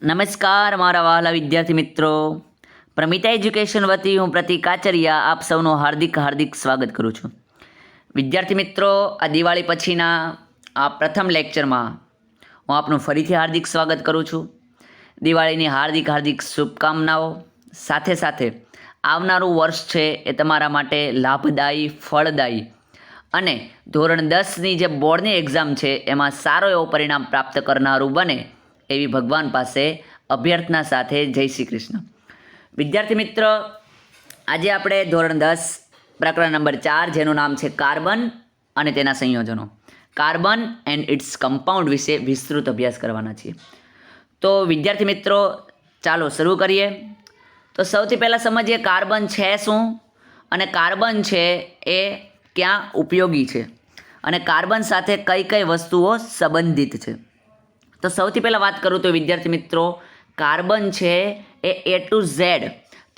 નમસ્કાર મારા વહાલા વિદ્યાર્થી મિત્રો, પ્રમિતા એજ્યુકેશન વતી હું પ્રતિક આચાર્ય આપ સૌનું હાર્દિક સ્વાગત કરું છું. વિદ્યાર્થી મિત્રો, આ દિવાળી પછીના આ પ્રથમ લેક્ચરમાં હું આપનું ફરીથી હાર્દિક સ્વાગત કરું છું. દિવાળીની હાર્દિક શુભકામનાઓ. સાથે સાથે આવનારું વર્ષ છે એ તમારા માટે લાભદાયી, ફળદાયી અને ધોરણ 10ની જે બોર્ડની એક્ઝામ છે એમાં સારો એવો પરિણામ પ્રાપ્ત કરનારું બને એવી ભગવાન પાસે અભ્યર્થના સાથે જય શ્રી કૃષ્ણ. વિદ્યાર્થી મિત્ર, આજે આપણે ધોરણ 10 પ્રકરણ નંબર 4 જેનું નામ છે કાર્બન અને તેના સંયોજનો, કાર્બન એન્ડ ઇટ્સ કમ્પાઉન્ડ વિશે વિસ્તૃત અભ્યાસ કરવાના છીએ. તો વિદ્યાર્થી મિત્રો, ચાલો શરૂ કરીએ. તો સૌથી પહેલાં સમજીએ કાર્બન છે શું અને કાર્બન છે એ ક્યાં ઉપયોગી છે અને કાર્બન સાથે કઈ કઈ વસ્તુઓ સંબંધિત છે. તો સૌથી પહેલાં વાત કરું તો વિદ્યાર્થી મિત્રો, કાર્બન છે એ A to Z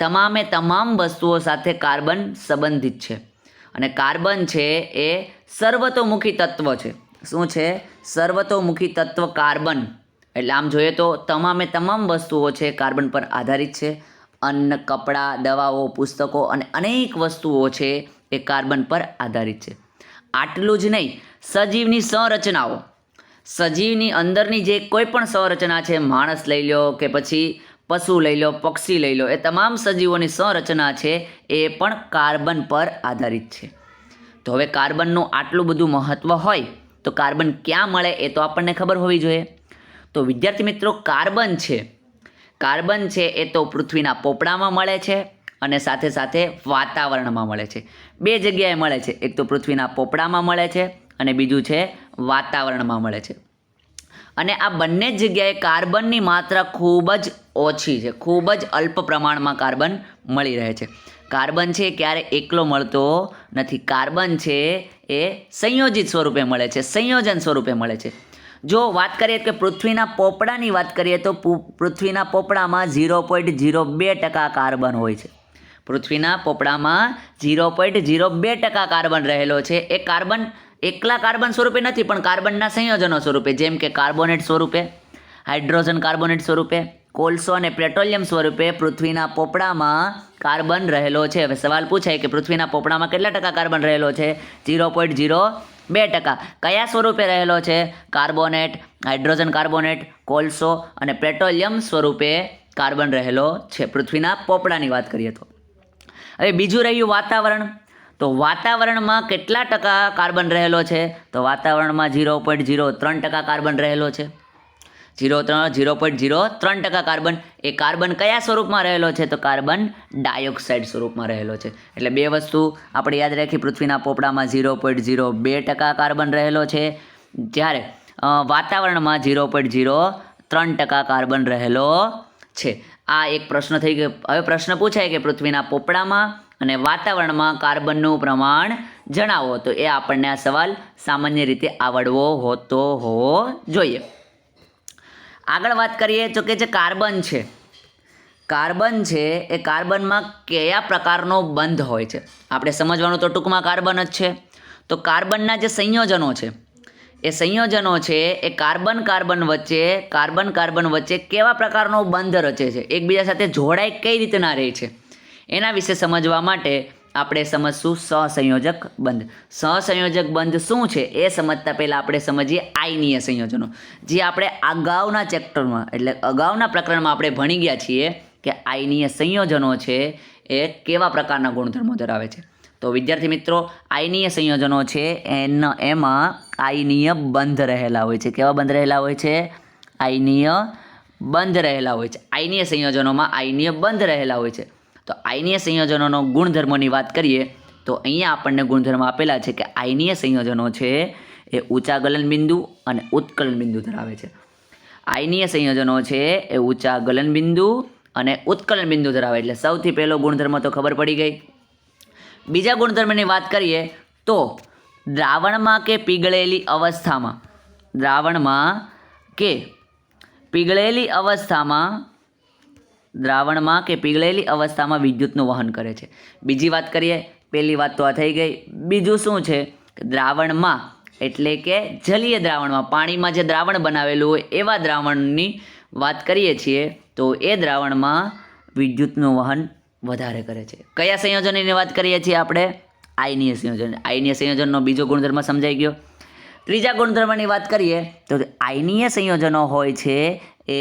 તમામ વસ્તુઓ સાથે કાર્બન સંબંધિત છે અને કાર્બન છે એ સર્વતોમુખી તત્વ છે. શું છે? સર્વતોમુખી તત્વ કાર્બન. એટલે આમ જોઈએ તો તમામ વસ્તુઓ છે કાર્બન પર આધારિત છે. અન્ન, કપડાં, દવાઓ, પુસ્તકો અને અનેક વસ્તુઓ છે એ કાર્બન પર આધારિત છે. આટલું જ નહીં, સજીવની સંરચનાઓ, સજીવની અંદરની જે કોઈ પણ સંરચના છે, માણસ લઈ લો કે પછી પશુ લઈ લો, પક્ષી લઈ લો, એ તમામ સજીવોની સંરચના છે એ પણ કાર્બન પર આધારિત છે. તો હવે કાર્બનનું આટલું બધું મહત્ત્વ હોય તો કાર્બન ક્યાં મળે એ તો આપણને ખબર હોવી જોઈએ. તો વિદ્યાર્થી મિત્રો, કાર્બન છે એ તો પૃથ્વીના પોપડામાં મળે છે અને સાથે સાથે વાતાવરણમાં મળે છે. બે જગ્યાએ મળે છે, એક તો પૃથ્વીના પોપડામાં મળે છે અને બીજું છે વાતાવરણમાં મળે છે. અને આ બંને જગ્યાએ કાર્બનની માત્રા ખૂબ જ ઓછી છે, ખૂબ જ અલ્પ પ્રમાણમાં કાર્બન મળી રહે છે. કાર્બન છે ક્યારે એકલો મળતો નથી. કાર્બન છે એ સંયોજિત સ્વરૂપે મળે છે, સંયોજન સ્વરૂપે મળે છે. જો વાત કરીએ કે પૃથ્વીના પોપડાની વાત કરીએ તો પૃથ્વીના પોપડામાં 0.02% કાર્બન હોય છે. પૃથ્વીના પોપડામાં 0.02% કાર્બન રહેલો છે. એ કાર્બન એકલા કાર્બન સ્વરૂપે નથી પણ કાર્બનના સંયોજનો સ્વરૂપે, જેમ કે કાર્બોનેટ સ્વરૂપે, હાઇડ્રોજન કાર્બોનેટ સ્વરૂપે, કોલસો અને પેટ્રોલિયમ સ્વરૂપે પૃથ્વીના પોપડામાં કાર્બન રહેલો છે. હવે સવાલ પૂછાય કે પૃથ્વીના પોપડામાં કેટલા ટકા કાર્બન રહેલો છે? 0.02%. કયા સ્વરૂપે રહેલો છે? કાર્બોનેટ, હાઇડ્રોજન કાર્બોનેટ, કોલસો અને પેટ્રોલિયમ સ્વરૂપે કાર્બન રહેલો છે પૃથ્વીના પોપડાની વાત કરીએ તો. હવે બીજું રહ્યું વાતાવરણ. તો વાતાવરણમાં કેટલા ટકા કાર્બન રહેલો છે? તો વાતાવરણમાં 0.03% કાર્બન રહેલો છે. 0.03% કાર્બન. એ કાર્બન કયા સ્વરૂપમાં રહેલો છે? તો કાર્બન ડાયોક્સાઇડ સ્વરૂપમાં રહેલો છે. એટલે બે વસ્તુ આપણે યાદ રાખી, પૃથ્વીના પોપડામાં 0.02% કાર્બન રહેલો છે, જ્યારે વાતાવરણમાં 0.03% કાર્બન રહેલો છે. આ એક પ્રશ્ન થઈ ગયો. હવે પ્રશ્ન પૂછાય કે પૃથ્વીના પોપડામાં અને વાતાવરણમાં કાર્બનનું પ્રમાણ જણાવો. તો એ આપણને આ સવાલ સામાન્ય રીતે આવડવો હોવો જોઈએ. આગળ વાત કરીએ તો કે જે કાર્બન છે એ કાર્બનમાં કયા પ્રકારનો બંધ હોય છે આપણે સમજવાનું. તો ટૂંકમાં કાર્બન જ છે. તો કાર્બનના જે સંયોજનો છે એ સંયોજનો છે એ કાર્બન કાર્બન વચ્ચે કેવા પ્રકારનો બંધ રચે છે, એકબીજા સાથે જોડાઈ કઈ રીતના રહે છે, એના વિશે સમજવા માટે આપણે સમજશું સહસંયોજક બંધ. સહસંયોજક બંધ શું છે એ સમજતા પહેલાં આપણે સમજીએ આયનીય સંયોજનો, જે આપણે અગાઉના ચેપ્ટરમાં એટલે અગાઉના પ્રકરણમાં આપણે ભણી ગયા છીએ કે આયનીય સંયોજનો છે એ કેવા પ્રકારના ગુણધર્મો ધરાવે છે. તો વિદ્યાર્થી મિત્રો, આયનીય સંયોજનો છે એમાં આયનીય બંધ રહેલા હોય છે. કેવા બંધ રહેલા હોય છે? આયનીય બંધ રહેલા હોય છે. આયનીય સંયોજનોમાં આયનીય બંધ રહેલા હોય છે. તો આયનીય સંયોજનોનો ગુણધર્મોની વાત કરીએ તો અહીંયા આપણને ગુણધર્મ આપેલા છે કે આયનીય સંયોજનો છે એ ઊંચા ગલનબિંદુ અને ઉત્કલન બિંદુ ધરાવે છે. આયનીય સંયોજનો છે એ ઊંચા ગલનબિંદુ અને ઉત્કલન બિંદુ ધરાવે. એટલે સૌથી પહેલો ગુણધર્મ તો ખબર પડી ગઈ. બીજા ગુણધર્મની વાત કરીએ તો દ્રાવણમાં કે પીગળેલી અવસ્થામાં વિદ્યુતનું વહન કરે છે. બીજી વાત કરીએ, પહેલી વાત તો આ થઈ ગઈ. બીજું શું છે? દ્રાવણમાં એટલે કે જલીય દ્રાવણમાં, પાણીમાં જે દ્રાવણ બનાવેલું હોય એવા દ્રાવણની વાત કરીએ છીએ તો એ દ્રાવણમાં વિદ્યુતનું વહન વધારે કરે છે. કયા સંયોજનની વાત કરીએ છીએ આપણે? આયનીય સંયોજન. આયનીય સંયોજનનો બીજો ગુણધર્મ સમજાઈ ગયો. ત્રીજા ગુણધર્મની વાત કરીએ તો આયનીય સંયોજનો હોય છે એ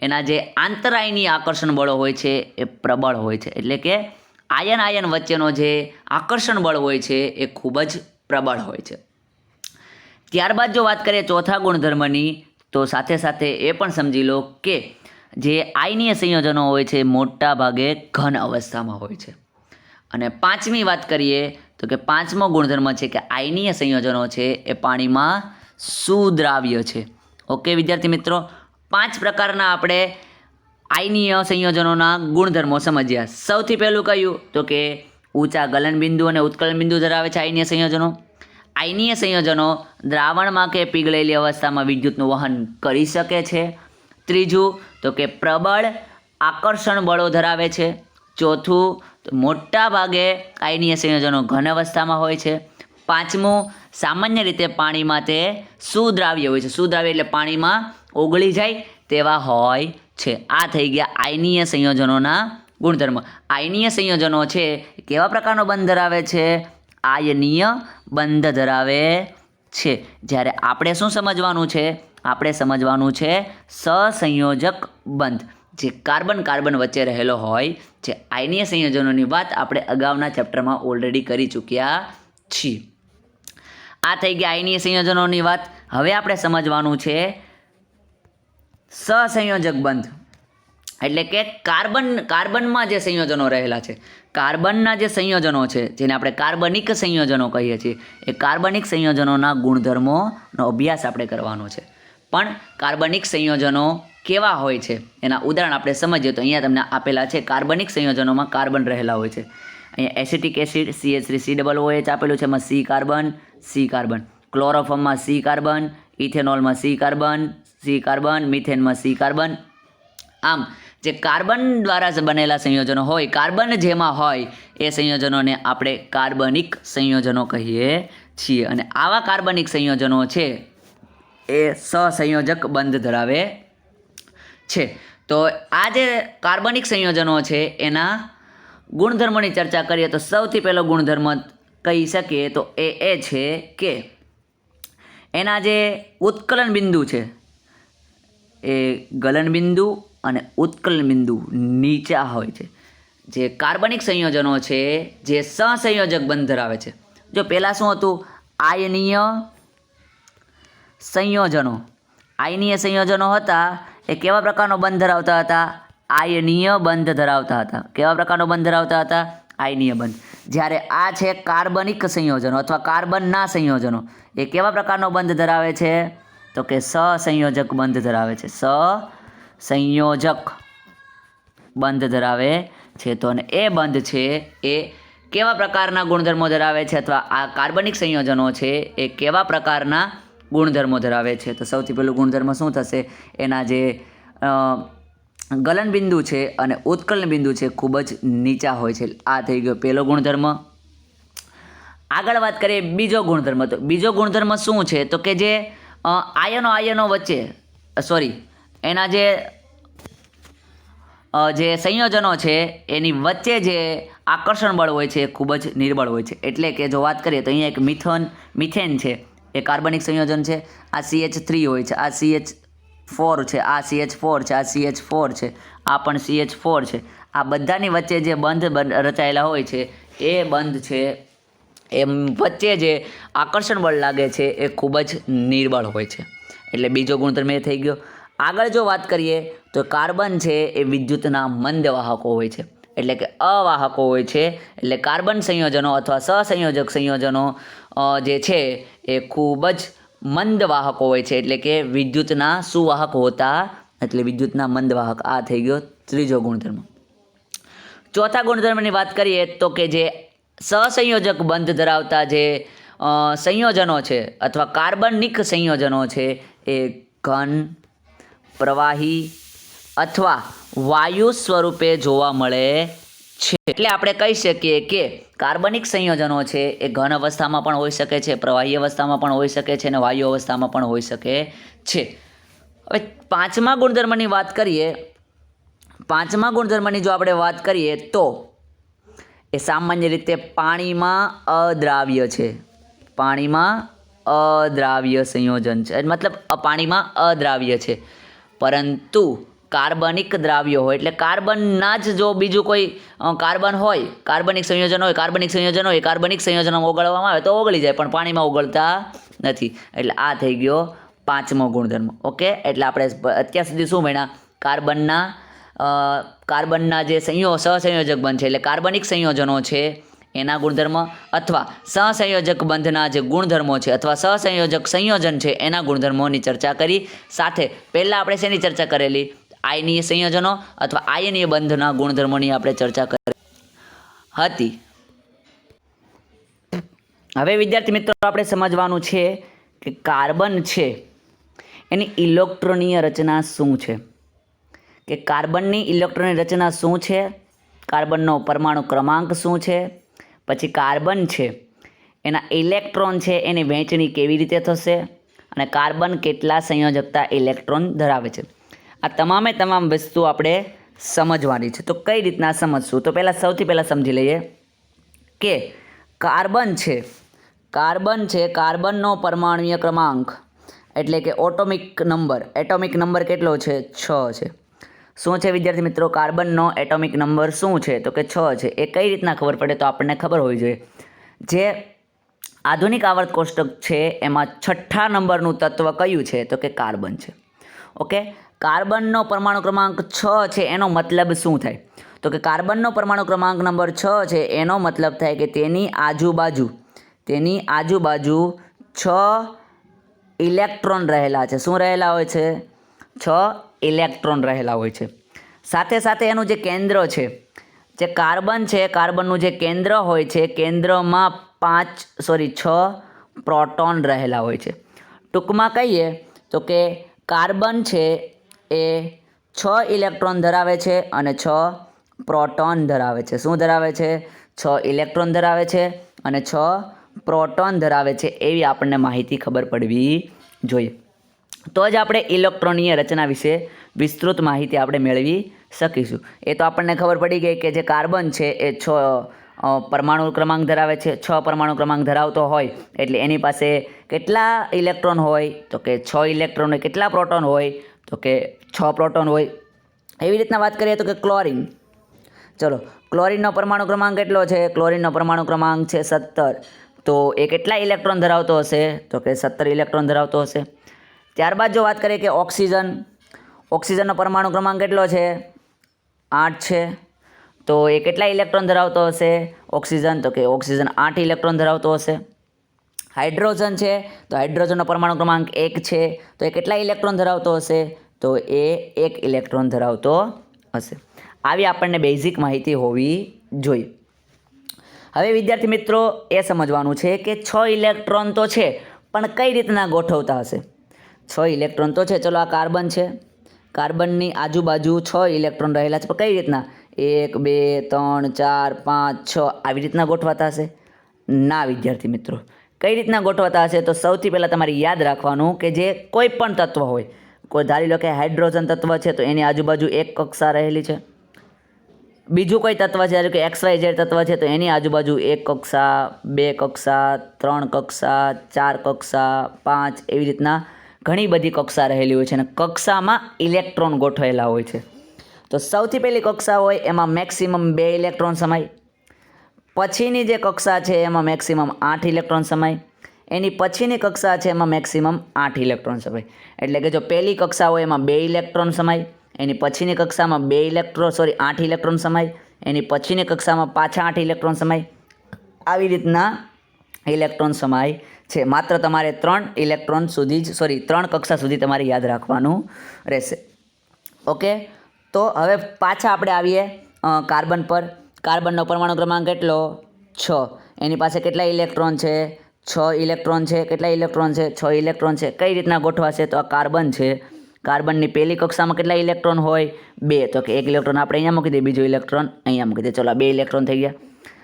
એના જે આંતરાયનીય આકર્ષણ બળો હોય છે એ પ્રબળ હોય છે. એટલે કે આયન વચ્ચેનો જે આકર્ષણ બળ હોય છે એ ખૂબ જ પ્રબળ હોય છે. ત્યારબાદ જો વાત કરીએ ચોથા ગુણધર્મની તો સાથે સાથે એ પણ સમજી લો કે જે આયનીય સંયોજનો હોય છે મોટા ભાગે ઘન અવસ્થામાં હોય છે. અને પાંચમી વાત કરીએ તો કે પાંચમો ગુણધર્મ છે કે આયનીય સંયોજનો છે એ પાણીમાં સુદ્રાવ્ય છે. ઓકે વિદ્યાર્થી મિત્રો, 5 પ્રકારના આપણે આયનીય સંયોજનોના ગુણધર્મો સમજ્યા. સૌથી પહેલું કયું તો કે ઊંચા ગલનબિંદુ અને ઉત્કલનબિંદુ ધરાવે છે આયનીય સંયોજનો. આયનીય સંયોજનો દ્રાવણમાં કે પીગળેલી અવસ્થામાં વિદ્યુતનું વહન કરી શકે છે. ત્રીજું તો કે પ્રબળ આકર્ષણ બળો ધરાવે છે. ચોથું તો મોટા ભાગે આયનીય સંયોજનો ઘન અવસ્થામાં હોય છે. પાંચમું સામાન્ય રીતે પાણીમાં તે સુદ્રાવ્ય હોય છે. સુદ્રાવ્ય એટલે પાણીમાં ઓગળી જાય તેવા હોય છે. આ થઈ ગયા આયનીય સંયોજનોના ગુણધર્મ. આયનીય સંયોજનો છે કેવા પ્રકારનો બંધ ધરાવે છે? આયનીય બંધ ધરાવે છે. જ્યારે આપણે શું સમજવાનું છે? આપણે સમજવાનું છે સહસંયોજક બંધ, જે કાર્બન વચ્ચે રહેલો હોય છે. આયનીય સંયોજનોની વાત આપણે અગાઉના ચેપ્ટરમાં ઓલરેડી કરી ચૂક્યા છીએ. આ થઈ ગયા આયનીય સંયોજનોની વાત. હવે આપણે સમજવાનું છે સહસંયોજક બંધ, એટલે કે કાર્બનમાં જે સંયોજનો રહેલા છે, કાર્બનના જે સંયોજનો છે જેને આપણે કાર્બનિક સંયોજનો કહીએ છીએ, એ કાર્બનિક સંયોજનોના ગુણધર્મોનો અભ્યાસ આપણે કરવાનો છે. પણ કાર્બનિક સંયોજનો કેવા હોય છે એના ઉદાહરણ આપણે સમજીએ તો અહીંયા તમને આપેલા છે. કાર્બનિક સંયોજનોમાં કાર્બન રહેલા હોય છે. અહીંયા એસિટિક એસિડ CH3COOH આપેલું છે, એમાં C કાર્બન. ક્લોરોફોર્મમાં C કાર્બન, ઇથેનોલમાં C કાર્બન, મિથેનમાં C કાર્બન. આમ જે કાર્બન દ્વારા બનેલા સંયોજનો હોય, કાર્બન જેમાં હોય એ સંયોજનોને આપણે કાર્બનિક સંયોજનો કહીએ છીએ. અને આવા કાર્બનિક સંયોજનો છે એ સહસંયોજક બંધ ધરાવે છે. તો આ જે કાર્બનિક સંયોજનો છે એના ગુણધર્મોની ચર્ચા કરીએ તો સૌથી પહેલો ગુણધર્મ કહી શકીએ તો એ છે કે એના જે ઉત્કલન બિંદુ છે એ ગલન બિંદુ અને ઉત્કલન બિંદુ નીચા હોય છે. જે કાર્બનિક સંયોજનો છે જે સહસંયોજક બંધ ધરાવે છે. જો પહેલાં શું હતું? આયનીય સંયોજનો હતા એ કેવા પ્રકારનો બંધ ધરાવતા હતા? આયનીય બંધ ધરાવતા હતા. કેવા પ્રકારનો બંધ ધરાવતા હતા? આયનીય બંધ. જ્યારે આ છે કાર્બનિક સંયોજનો અથવા કાર્બનના સંયોજનો, એ કેવા પ્રકારનો બંધ ધરાવે છે? તો કે સહસંયોજક બંધ ધરાવે છે. સહસંયોજક બંધ ધરાવે છે. તો અને એ બંધ છે એ કેવા પ્રકારના ગુણધર્મો ધરાવે છે, અથવા આ કાર્બનિક સંયોજનો છે એ કેવા પ્રકારના ગુણધર્મો ધરાવે છે? તો સૌથી પહેલું ગુણધર્મ શું થશે? એના જે ગલન બિંદુ છે અને ઉત્કલન બિંદુ છે ખૂબ જ નીચા હોય છે. આ થઈ ગયો પહેલો ગુણધર્મ. આગળ વાત કરીએ બીજો ગુણધર્મ. તો બીજો ગુણધર્મ શું છે? તો કે જે આયનો વચ્ચે એના જે સંયોજનો છે એની વચ્ચે જે આકર્ષણ બળ હોય છે એ ખૂબ જ નિર્બળ હોય છે. એટલે કે જો વાત કરીએ તો અહીંયા એક મિથેન છે, એ કાર્બનિક સંયોજન છે. આ CH3 હોય છે, આ CH4 છે, આ CH4 છે, આ CH4 છે, આ પણ CH4 છે. આ બધાની વચ્ચે જે બંધ રચાયેલા હોય છે એ બંધ છે એ વચ્ચે જે આકર્ષણ બળ લાગે છે એ ખૂબ જ નિર્બળ હોય છે. એટલે બીજો ગુણધર્મ એ થઈ ગયો. આગળ જો વાત કરીએ તો કાર્બન છે એ વિદ્યુતના મંદ વાહકો હોય છે, એટલે કે અવાહકો હોય છે. એટલે કાર્બન સંયોજનો અથવા સહસંયોજક સંયોજનો જે છે એ ખૂબ જ મંદ વાહકો હોય છે, એટલે કે વિદ્યુતના સુવાહક હોતા, એટલે વિદ્યુતના મંદ વાહક. આ થઈ ગયો ત્રીજો ગુણધર્મ. ચોથા ગુણધર્મની વાત કરીએ તો કે જે સહસંયોજક બંધ ધરાવતા જે સંયોજનો છે અથવા કાર્બનિક સંયોજનો છે એ ઘન, પ્રવાહી અથવા વાયુ સ્વરૂપે જોવા મળે છે. એટલે આપણે કહી શકીએ કે કાર્બનિક સંયોજનો છે એ ઘન અવસ્થામાં પણ હોઈ શકે છે, પ્રવાહી અવસ્થામાં પણ હોઈ શકે છે અને વાયુ અવસ્થામાં પણ હોઈ શકે છે. હવે પાંચમા ગુણધર્મની વાત કરીએ, પાંચમા ગુણધર્મની જો આપણે વાત કરીએ તો એ સામાન્ય રીતે પાણીમાં અદ્રાવ્ય છે, પાણીમાં અદ્રાવ્ય સંયોજન છે, મતલબ પાણીમાં અદ્રાવ્ય છે. પરંતુ કાર્બનિક દ્રાવ્ય હોય એટલે કાર્બનના જ જો બીજું કોઈ કાર્બન હોય, કાર્બનિક સંયોજન હોય, કાર્બનિક સંયોજનો ઓગળવામાં આવે તો ઓગળી જાય, પણ પાણીમાં ઓગળતા નથી. એટલે આ થઈ ગયો પાંચમો ગુણધર્મ. ઓકે, એટલે આપણે અત્યાર સુધી શું ભણ્યા? કાર્બનના જે સહસંયોજક બંધ છે એટલે કાર્બનિક સંયોજનો છે એના ગુણધર્મ, અથવા સહસંયોજક બંધના જે ગુણધર્મો છે અથવા સહસંયોજક સંયોજન છે એના ગુણધર્મોની ચર્ચા કરી. સાથે પહેલાં આપણે શેની ચર્ચા કરેલી? આયનીય સંયોજનો અથવા આયનીય બંધના ગુણધર્મોની આપણે ચર્ચા કરી હતી. હવે વિદ્યાર્થી મિત્રો આપણે સમજવાનું છે કે કાર્બન છે એની ઇલેક્ટ્રોનીય રચના શું છે, કે કાર્બનની ઇલેક્ટ્રોનની રચના શું છે, કાર્બનનો પરમાણુ ક્રમાંક શું છે, પછી કાર્બન છે એના ઇલેક્ટ્રોન છે એની વહેંચણી કેવી રીતે થશે, અને કાર્બન કેટલા સંયોજકતા ઇલેક્ટ્રોન ધરાવે છે. આ તમામે તમામ વસ્તુ આપણે સમજવાની છે. તો કઈ રીતના સમજશું? તો સૌથી પહેલાં સમજી લઈએ કે કાર્બન છે, કાર્બનનો પરમાણુય ક્રમાંક એટલે કે એટોમિક નંબર કેટલો છે? 6 છે. શું છે વિદ્યાર્થી મિત્રો? કાર્બનનો એટોમિક નંબર શું છે? તો કે 6 છે. એ કઈ રીતના ખબર પડે? તો આપણને ખબર હોવી જોઈએ. જે આધુનિક આવર્ત કોષ્ટક છે એમાં 6થા નંબરનું તત્વ કયું છે? તો કે કાર્બન છે. ઓકે, કાર્બનનો પરમાણુ ક્રમાંક 6 છે એનો મતલબ શું થાય? તો કે કાર્બનનો પરમાણુ ક્રમાંક નંબર 6 છે એનો મતલબ થાય કે તેની આજુબાજુ 6 ઇલેક્ટ્રોન રહેલા છે. શું રહેલા હોય છે? 6 ઇલેક્ટ્રોન રહેલા હોય છે. સાથે સાથે એનું જે કેન્દ્ર છે, જે કાર્બન છે, કાર્બનનું જે કેન્દ્ર હોય છે, કેન્દ્રમાં 6 પ્રોટોન રહેલા હોય છે. ટૂંકમાં કહીએ તો કે કાર્બન છે એ 6 ઇલેક્ટ્રોન ધરાવે છે અને 6 પ્રોટોન ધરાવે છે. શું ધરાવે છે? 6 ઇલેક્ટ્રોન ધરાવે છે અને 6 પ્રોટોન ધરાવે છે. એવી આપણને માહિતી ખબર પડવી જોઈએ. તો જ આપણે ઇલેક્ટ્રોનીય રચના વિશે વિસ્તૃત માહિતી આપણે મેળવી શકીશું. એ તો આપણને ખબર પડી ગઈ કે જે કાર્બન છે એ 6 પરમાણુ ક્રમાંક ધરાવે છે. 6 પરમાણુ ક્રમાંક ધરાવતો હોય એટલે એની પાસે કેટલા ઇલેક્ટ્રોન હોય? તો કે 6 ઇલેક્ટ્રોન હોય. કેટલા પ્રોટોન હોય? તો કે 6 પ્રોટોન હોય. એવી રીતના વાત કરીએ તો કે ક્લોરીન, ચલો ક્લોરીનનો પરમાણુ ક્રમાંક કેટલો છે? ક્લોરીનનો પરમાણુ ક્રમાંક છે 17. તો એ કેટલા ઇલેક્ટ્રોન ધરાવતો હશે? તો કે 17 ઇલેક્ટ્રોન ધરાવતો હશે. ત્યારબાદ જો વાત કરીએ કે ઓક્સિજનનો પરમાણુ ક્રમાંક કેટલો છે? 8 છે. તો એ કેટલા ઇલેક્ટ્રોન ધરાવતો હશે ઓક્સિજન? તો કે ઓક્સિજન 8 ઇલેક્ટ્રોન ધરાવતો હશે. હાઇડ્રોજન છે, તો હાઇડ્રોજનનો પરમાણુ ક્રમાંક 1 છે. તો એ કેટલા ઇલેક્ટ્રોન ધરાવતો હશે? તો એ 1 ઇલેક્ટ્રોન ધરાવતો હશે. આવી આપણને બેઝિક માહિતી હોવી જોઈએ. હવે વિદ્યાર્થી મિત્રો એ સમજવાનું છે કે 6 ઇલેક્ટ્રોન તો છે પણ કઈ રીતના ગોઠવતા હશે? 6 ઇલેક્ટ્રોન તો છે, ચલો આ કાર્બન છે, કાર્બનની આજુબાજુ 6 ઇલેક્ટ્રોન રહેલા છે, પણ કઈ રીતના? 1 2 3 4 5 6 આવી રીતના ગોઠવાતા હશે? ના વિદ્યાર્થી મિત્રો. કઈ રીતના ગોઠવાતા હશે? તો સૌથી પહેલાં તમારે યાદ રાખવાનું કે જે કોઈ પણ તત્વ હોય, કોઈ ધારી લો કે હાઇડ્રોજન તત્વ છે તો એની આજુબાજુ એક કક્ષા રહેલી છે. બીજું કોઈ તત્વ છે કે XYZ તત્વ છે તો એની આજુબાજુ 1 કક્ષા, 2 કક્ષા, 3 કક્ષા, 4 કક્ષા, 5 એવી રીતના ઘણી બધી કક્ષા રહેલી હોય છે અને કક્ષામાં ઇલેક્ટ્રોન ગોઠવાયેલા હોય છે. તો સૌથી પહેલી કક્ષા હોય એમાં મેક્સિમમ 2 ઇલેક્ટ્રોન સમાય. પછીની જે કક્ષા છે એમાં મેક્સિમમ 8 ઇલેક્ટ્રોન સમાય. એની પછીની કક્ષા છે એમાં મેક્સિમમ 8 ઇલેક્ટ્રોન સમાય. એટલે કે જો પહેલી કક્ષા હોય એમાં 2 ઇલેક્ટ્રોન સમાય, એની પછીની કક્ષામાં 8 ઇલેક્ટ્રોન સમાય, એની પછીની કક્ષામાં પાછા 8 ઇલેક્ટ્રોન સમાય. આવી રીતના ઇલેક્ટ્રોન સમાય છે. માત્ર તમારે 3 કક્ષા સુધી તમારે યાદ રાખવાનું રહેશે. ઓકે, તો હવે પાછા આપણે આવીએ કાર્બન પર. કાર્બનનો પરમાણુ ક્રમાંક કેટલો? 6. એની પાસે કેટલા ઇલેક્ટ્રોન છે? 6 ઇલેક્ટ્રોન છે. કેટલા ઇલેક્ટ્રોન છે? 6 ઇલેક્ટ્રોન છે. કઈ રીતના ગોઠવાશે? તો આ કાર્બન છે, કાર્બનની પહેલી કક્ષામાં કેટલા ઇલેક્ટ્રોન હોય? 2. તો કે 1 ઇલેક્ટ્રોન આપણે અહીંયા મૂકી દઈએ, બીજો ઇલેક્ટ્રોન અહીંયા મૂકી દઈએ. ચલો 2 ઇલેક્ટ્રોન થઈ ગયા.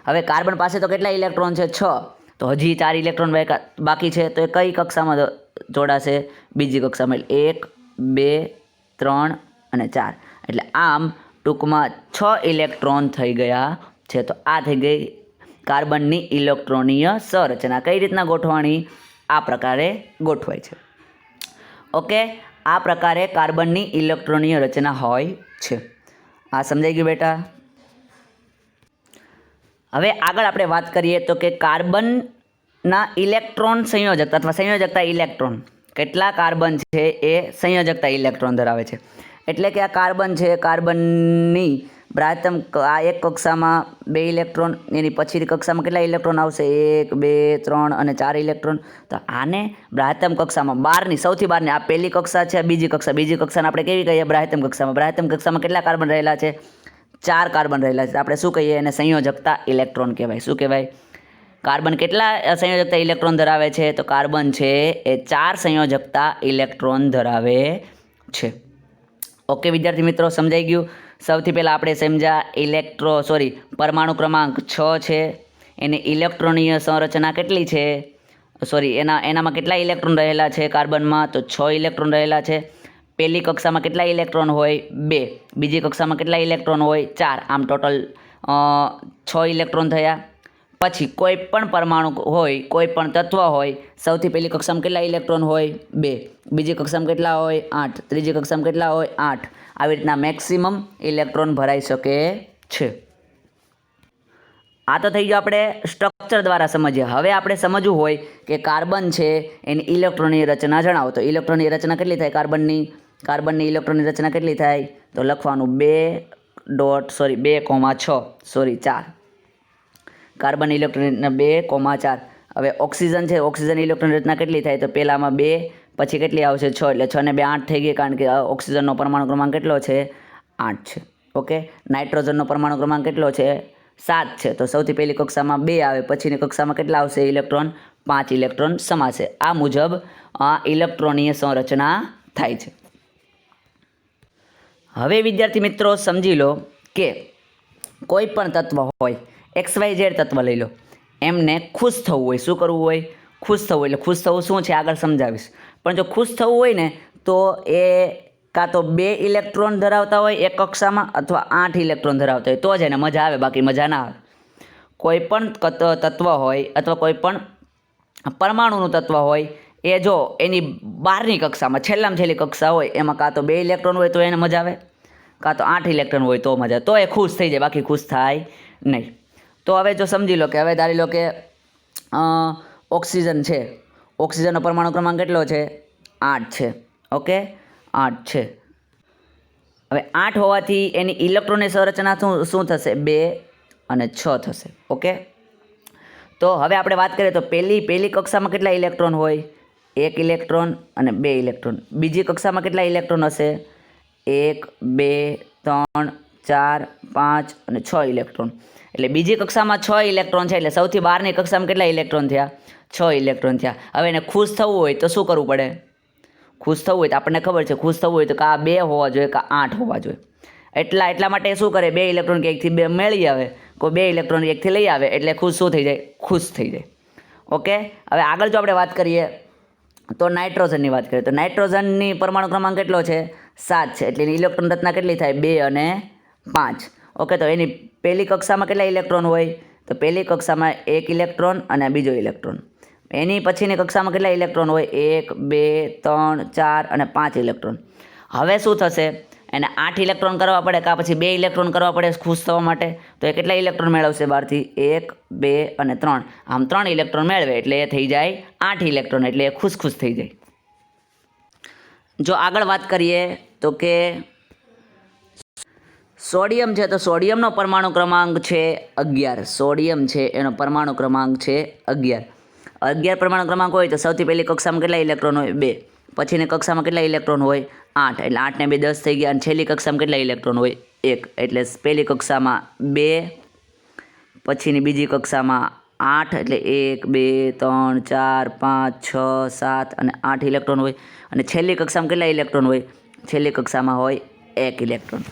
હવે કાર્બન પાસે તો કેટલા ઇલેક્ટ્રોન છે? 6. તો હજી 4 ઇલેક્ટ્રોન બાકી છે. તો એ કઈ કક્ષામાં જોડાશે? બીજી કક્ષામાં. 1 2 3 અને 4 એટલે આમ ટૂંકમાં 6 ઇલેક્ટ્રોન થઈ ગયા છે. તો આ થઈ ગઈ કાર્બનની ઇલેક્ટ્રોનીય સંરચના. કઈ રીતના ગોઠવણી? આ પ્રકારે ગોઠવાય છે. ઓકે, આ પ્રકારે કાર્બનની ઇલેક્ટ્રોનીય રચના હોય છે. આ સમજાઈ ગયું બેટા? હવે આગળ આપણે વાત કરીએ તો કે કાર્બનના ઇલેક્ટ્રોન સંયોજકતા અથવા સંયોજકતા ઇલેક્ટ્રોન, કેટલા કાર્બન છે એ સંયોજકતા ઇલેક્ટ્રોન ધરાવે છે. એટલે કે આ કાર્બન છે, કાર્બનની બ્રાહ્યતમ આ એક કક્ષામાં 2 ઇલેક્ટ્રોન, એની પછીની કક્ષામાં કેટલા ઇલેક્ટ્રોન આવશે? 1 2 3 અને 4 ઇલેક્ટ્રોન. તો આને બ્રાહ્યતમ કક્ષામાં બહારની, સૌથી બહારની, આ પહેલી કક્ષા છે, બીજી કક્ષાને આપણે કેવી કહીએ? બ્રાહ્યતમ કક્ષામાં કેટલા કાર્બન રહેલા છે? 4 કાર્બન રહેલા છે. આપણે શું કહીએ? એને સંયોજકતા ઇલેક્ટ્રોન કહેવાય. શું કહેવાય? કાર્બન કેટલા સંયોજકતા ઇલેક્ટ્રોન ધરાવે છે? તો કાર્બન છે એ 4 સંયોજકતા ઇલેક્ટ્રોન ધરાવે છે. ઓકે વિદ્યાર્થી મિત્રો, સમજાઈ ગયું? સૌથી પહેલાં આપણે સમજ્યા પરમાણુ ક્રમાંક 6 છે, એની ઇલેક્ટ્રોનીય સંરચના કેટલી છે? એનામાં કેટલા ઇલેક્ટ્રોન રહેલા છે કાર્બનમાં? તો 6 ઇલેક્ટ્રોન રહેલા છે. પહેલી કક્ષામાં કેટલા ઇલેક્ટ્રોન હોય? 2. બીજી કક્ષામાં કેટલા ઇલેક્ટ્રોન હોય? 4. આમ ટોટલ 6 ઇલેક્ટ્રોન થયા. પછી કોઈ પણ પરમાણુ હોય, કોઈ પણ તત્વ હોય, સૌથી પહેલી કક્ષામાં કેટલા ઇલેક્ટ્રોન હોય? 2. બીજી કક્ષામાં કેટલા હોય? 8. ત્રીજી કક્ષામાં કેટલા હોય? 8. આવી રીતના મેક્સિમમ ઇલેક્ટ્રોન ભરાઈ શકે છે. આ તો થઈ ગયું આપણે સ્ટ્રક્ચર દ્વારા સમજીએ. હવે આપણે સમજવું હોય કે કાર્બન છે એની ઇલેક્ટ્રોનની રચના જણાવો. તો ઇલેક્ટ્રોનની રચના કેટલી થાય કાર્બનની ઇલેક્ટ્રોનની રચના કેટલી થાય? તો લખવાનું 2,6 કાર્બન ઇલેક્ટ્રોન 2,4. હવે ઓક્સિજન છે, ઓક્સિજન ઇલેક્ટ્રોન રચના કેટલી થાય? તો પહેલામાં 2, પછી કેટલી આવશે? 6. એટલે 6 ને 2 8 થઈ ગઈ, કારણ કે ઓક્સિજનનો પરમાણુ ક્રમાંક કેટલો છે? 8 છે. ઓકે, નાઇટ્રોજનનો પરમાણુ ક્રમાંક કેટલો છે? 7 છે. તો સૌથી પહેલી કક્ષામાં 2 આવે, પછીની કક્ષામાં કેટલા આવશે ઇલેક્ટ્રોન? 5 ઇલેક્ટ્રોન સમાશે. આ મુજબ આ ઇલેક્ટ્રોનીય સંરચના થાય છે. હવે વિદ્યાર્થી મિત્રો સમજી લો કે કોઈ પણ તત્વ હોય, XYZ તત્વ લઈ લો, એમને ખુશ થવું હોય. શું કરવું હોય? ખુશ થવું. એટલે ખુશ થવું શું છે આગળ સમજાવીશ. પણ જો ખુશ થવું હોય ને તો એ કાં તો 2 ઇલેક્ટ્રોન ધરાવતા હોય એક કક્ષામાં અથવા 8 ઇલેક્ટ્રોન ધરાવતા હોય, તો જ એને મજા આવે, બાકી મજા ના આવે. કોઈ પણ તત્વ હોય અથવા કોઈ પણ પરમાણુનું તત્વ હોય, એ જો એની બહારની કક્ષામાં છેલ્લામાં છેલ્લી કક્ષા હોય, એમાં કાં તો 2 ઇલેક્ટ્રોન હોય તો એને મજા આવે, કાં તો 8 ઇલેક્ટ્રોન હોય તો મજા આવે, તો એ ખુશ થઈ જાય, બાકી ખુશ થાય નહીં. તો હવે જો સમજી લો કે હવે ધારી લો કે ઓક્સિજન છે, ઓક્સિજનનો પરમાણુ ક્રમાંક કેટલો છે? 8 છે. ઓકે, 8 છે. હવે 8 હોવાથી એની ઇલેક્ટ્રોનની સંરચના શું થશે? 2 અને 6 થશે. ઓકે, તો હવે આપણે વાત કરીએ તો પહેલી કક્ષામાં કેટલા ઇલેક્ટ્રોન હોય? 1 ઇલેક્ટ્રોન અને 2 ઇલેક્ટ્રોન. બીજી કક્ષામાં કેટલા ઇલેક્ટ્રોન હશે? 1 2 3 4 5 અને 6 ઇલેક્ટ્રોન. એટલે બીજી કક્ષામાં 6 ઇલેક્ટ્રોન છે, એટલે સૌથી બહારની કક્ષામાં કેટલા ઇલેક્ટ્રોન થયા? 6 ઇલેક્ટ્રોન થયા. હવે એને ખુશ થવું હોય તો શું કરવું પડે? ખુશ થવું હોય તો આપણને ખબર છે, ખુશ થવું હોય તો કાં 2 હોવા જોઈએ કાં 8 હોવા જોઈએ. એટલા માટે શું કરે? 2 ઇલેક્ટ્રોન કે 1થી 2 મેળવી આવે, કોઈ 2 ઇલેક્ટ્રોન 1થી લઈ આવે, એટલે ખુશ શું થઈ જાય? ખુશ થઈ જાય. ઓકે, હવે આગળ જો આપણે વાત કરીએ તો નાઇટ્રોજનની વાત કરીએ તો નાઇટ્રોજનની પરમાણુ ક્રમાંક કેટલો છે? 7 છે. એટલે એની ઇલેક્ટ્રોન રચના કેટલી થાય? 2 અને 5. ઓકે, તો એની પહેલી કક્ષામાં કેટલા ઇલેક્ટ્રોન હોય? તો પહેલી કક્ષામાં 1 ઇલેક્ટ્રોન અને બીજો ઇલેક્ટ્રોન. એની પછીની કક્ષામાં કેટલા ઇલેક્ટ્રોન હોય? 1 2 3 4 અને 5 ઇલેક્ટ્રોન. હવે શું થશે? એને 8 ઇલેક્ટ્રોન કરવા પડે કાં પછી 2 ઇલેક્ટ્રોન કરવા પડે ખુશ થવા માટે. તો એ કેટલા ઇલેક્ટ્રોન મેળવશે બહારથી? 1 2 અને 3. આમ 3 ઇલેક્ટ્રોન મેળવે એટલે એ થઈ જાય 8 ઇલેક્ટ્રોન, એટલે એ ખુશ થઈ જાય. જો આગળ વાત કરીએ તો કે સોડિયમ છે, તો સોડિયમનો પરમાણુ ક્રમાંક છે 11. સોડિયમ છે એનો પરમાણુ ક્રમાંક છે 11. 11 પરમાણુ ક્રમાંક હોય તો સૌથી પહેલી કક્ષામાં કેટલા ઇલેક્ટ્રોન હોય? 2. પછીની કક્ષામાં કેટલા ઇલેક્ટ્રોન હોય? 8. એટલે 8 ને 2 10 થઈ ગયા. અને છેલ્લી કક્ષામાં કેટલા ઇલેક્ટ્રોન હોય? 1. એટલે પહેલી કક્ષામાં 2, પછીની બીજી કક્ષામાં 8, એટલે 1 2 3 4 5 6 7 અને 8 ઇલેક્ટ્રોન હોય. અને છેલ્લી કક્ષામાં કેટલા ઇલેક્ટ્રોન હોય? છેલ્લી કક્ષામાં હોય 1 ઇલેક્ટ્રોન.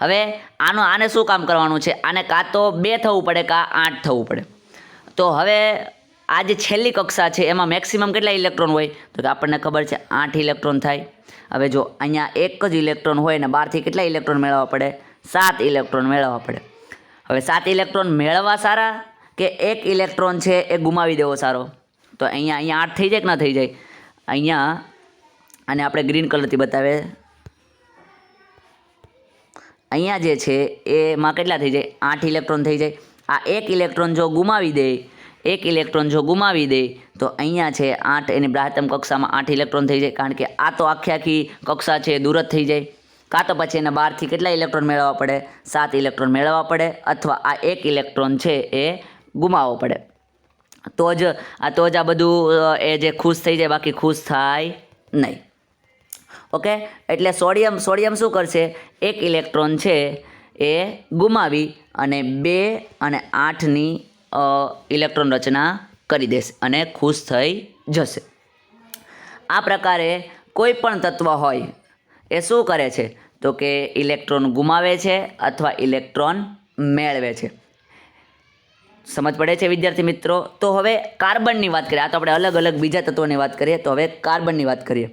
હવે આને શું કામ કરવાનું છે? આને કાં તો 2 થવું પડે કાં 8 થવું પડે. તો હવે આ જે છેલ્લી કક્ષા છે એમાં મેક્સિમમ કેટલા ઇલેક્ટ્રોન હોય તો કે આપણને ખબર છે 8 ઇલેક્ટ્રોન થાય. હવે જો અહીંયા એક જ ઇલેક્ટ્રોન હોય ને બહારથી કેટલા ઇલેક્ટ્રોન મેળવવા પડે 7 ઇલેક્ટ્રોન મેળવવા પડે. હવે 7 ઇલેક્ટ્રોન મેળવવા સારા કે એક ઇલેક્ટ્રોન છે એ ગુમાવી દેવો સારો? તો અહીંયા 8 થઈ જાય કે ના થઈ જાય? અહીંયા અને આપણે ગ્રીન કલરથી બતાવે, અહીંયા જે છે એમાં કેટલા થઈ જાય 8 ઇલેક્ટ્રોન થઈ જાય. આ એક ઇલેક્ટ્રોન જો ગુમાવી દે, એક ઇલેક્ટ્રોન જો ગુમાવી દે તો અહીંયા છે 8, એની બ્રાહ્મણ કક્ષામાં 8 ઇલેક્ટ્રોન થઈ જાય, કારણ કે આ તો આખી કક્ષા છે દૂર જ થઈ જાય. કાં તો પછી એના બહારથી કેટલા ઇલેક્ટ્રોન મેળવવા પડે 7 ઇલેક્ટ્રોન મેળવવા પડે, અથવા આ એક ઇલેક્ટ્રોન છે એ ગુમાવવો પડે. તો જ આ બધું એ જે ખુશ થઈ જાય, બાકી ખુશ થાય નહીં. ઓકે, એટલે સોડિયમ શું કરશે, એક ઇલેક્ટ્રોન છે એ ગુમાવી અને 2 અને 8ની ઇલેક્ટ્રોન રચના કરી દેશે અને ખુશ થઈ જશે. આ પ્રકારે કોઈ પણ તત્વ હોય એ શું કરે છે તો કે ઇલેક્ટ્રોન ગુમાવે છે અથવા ઇલેક્ટ્રોન મેળવે છે. સમજ પડે છે વિદ્યાર્થી મિત્રો? તો હવે કાર્બનની વાત કરીએ. આ તો આપણે અલગ અલગ બીજા તત્વોની વાત કરીએ, તો હવે કાર્બનની વાત કરીએ.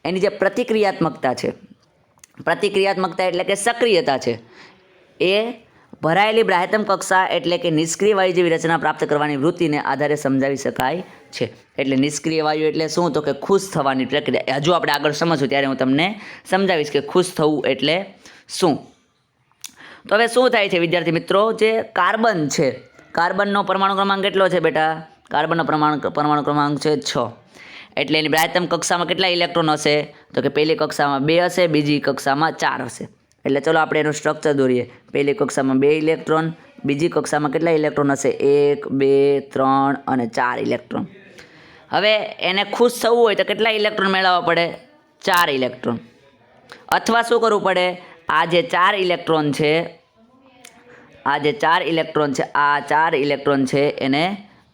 એની જે પ્રતિક્રિયાત્મકતા છે, પ્રતિક્રિયાત્મકતા એટલે કે સક્રિયતા છે, એ ભરાયેલી બ્રાહ્યતમ કક્ષા એટલે કે નિષ્ક્રિય વાયુ જેવી રચના પ્રાપ્ત કરવાની વૃત્તિને આધારે સમજાવી શકાય છે. એટલે નિષ્ક્રિય વાયુ એટલે શું તો કે ખુશ થવાની પ્રક્રિયા. હજુ આપણે આગળ સમજશું ત્યારે હું તમને સમજાવીશ કે ખુશ થવું એટલે શું. તો હવે શું થાય છે વિદ્યાર્થી મિત્રો, જે કાર્બન છે, કાર્બનનો પરમાણુ ક્રમાંક કેટલો છે બેટા? કાર્બનનો પરમાણુ ક્રમાંક છે 6. એટલે એની બ્રાહ્યતમ કક્ષામાં કેટલા ઇલેક્ટ્રોન હશે તો કે પહેલી કક્ષામાં 2 હશે, બીજી કક્ષામાં 4 હશે. એટલે ચલો આપણે એનું સ્ટ્રક્ચર દોરીએ. પહેલી કક્ષામાં 2 ઇલેક્ટ્રોન, બીજી કક્ષામાં કેટલા ઇલેક્ટ્રોન હશે 1, 2, 3 અને 4 ઇલેક્ટ્રોન. હવે એને ખુશ થવું હોય તો કેટલા ઇલેક્ટ્રોન મેળવવા પડે? 4 ઇલેક્ટ્રોન. અથવા શું કરવું પડે, આ જે 4 ઇલેક્ટ્રોન છે, આ 4 ઇલેક્ટ્રોન છે એને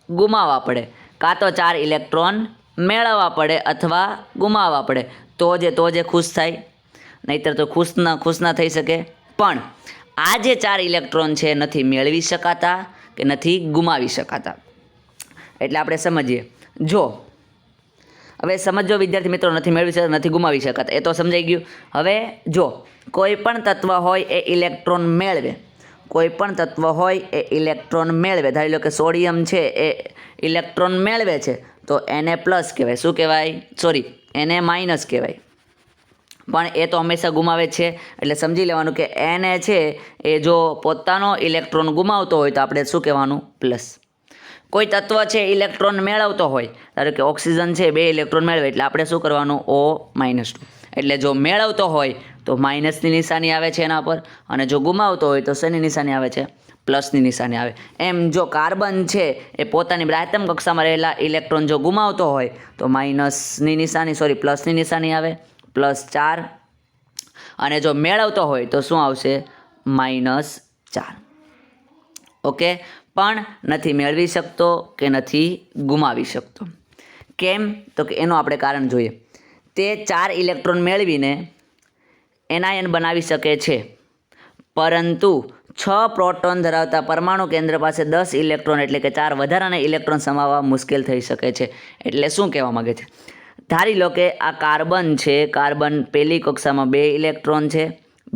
ગુમાવવા પડે. કાં તો 4 ઇલેક્ટ્રોન મેળવવા પડે અથવા ગુમાવવા પડે, તો જે ખુશ થાય, નહીંતર તો ખુશ ના થઈ શકે. પણ આ જે 4 ઇલેક્ટ્રોન છે નથી મેળવી શકાતા કે નથી ગુમાવી શકાતા. એટલે આપણે સમજીએ. જો હવે સમજો વિદ્યાર્થી મિત્રો, નથી મેળવી શકાતા, નથી ગુમાવી શકાતા, એ તો સમજાઈ ગયું. હવે જો કોઈ પણ તત્વ હોય એ ઇલેક્ટ્રોન મેળવે, કોઈ પણ તત્વ હોય એ ઇલેક્ટ્રોન મેળવે, ધારી લો કે સોડિયમ છે એ ઇલેક્ટ્રોન મેળવે છે તો એને પ્લસ કહેવાય. શું કહેવાય? સોરી, એને માઇનસ કહેવાય. પણ એ તો હંમેશા ગુમાવે છે. એટલે સમજી લેવાનું કે એને છે એ જો પોતાનો ઇલેક્ટ્રોન ગુમાવતો હોય તો આપણે શું કહેવાનું? પ્લસ. કોઈ તત્વ છે ઇલેક્ટ્રોન મેળવતો હોય, ધારો કે ઓક્સિજન છે 2 ઇલેક્ટ્રોન મેળવે, એટલે આપણે શું કરવાનું? O-2. એટલે જો મેળવતો હોય તો માઇનસની નિશાની આવે છે એના પર, અને જો ગુમાવતો હોય તો શેની નિશાની આવે છે? પ્લસની નિશાની આવે. એમ જો કાર્બન છે એ પોતાની બ્રાહ્યતમ કક્ષામાં રહેલા ઇલેક્ટ્રોન જો ગુમાવતો હોય તો પ્લસની નિશાની આવે, +4. અને જો મેળવતો હોય તો શું આવશે? -4. ઓકે, પણ નથી મેળવી શકતો કે નથી ગુમાવી શકતો. કેમ તો કે એનું આપણે કારણ જોઈએ. તે 4 ઇલેક્ટ્રોન મેળવીને એનાયન બનાવી શકે છે, પરંતુ 6 પ્રોટોન ધરાવતા પરમાણુ કેન્દ્ર પાસે 10 ઇલેક્ટ્રોન એટલે કે 4 વધારાના ઇલેક્ટ્રોન સમાવવા મુશ્કેલ થઈ શકે છે. એટલે શું કહેવા માગે છે? ધારી લો કે આ કાર્બન છે, કાર્બન પહેલી કક્ષામાં 2 ઇલેક્ટ્રોન છે,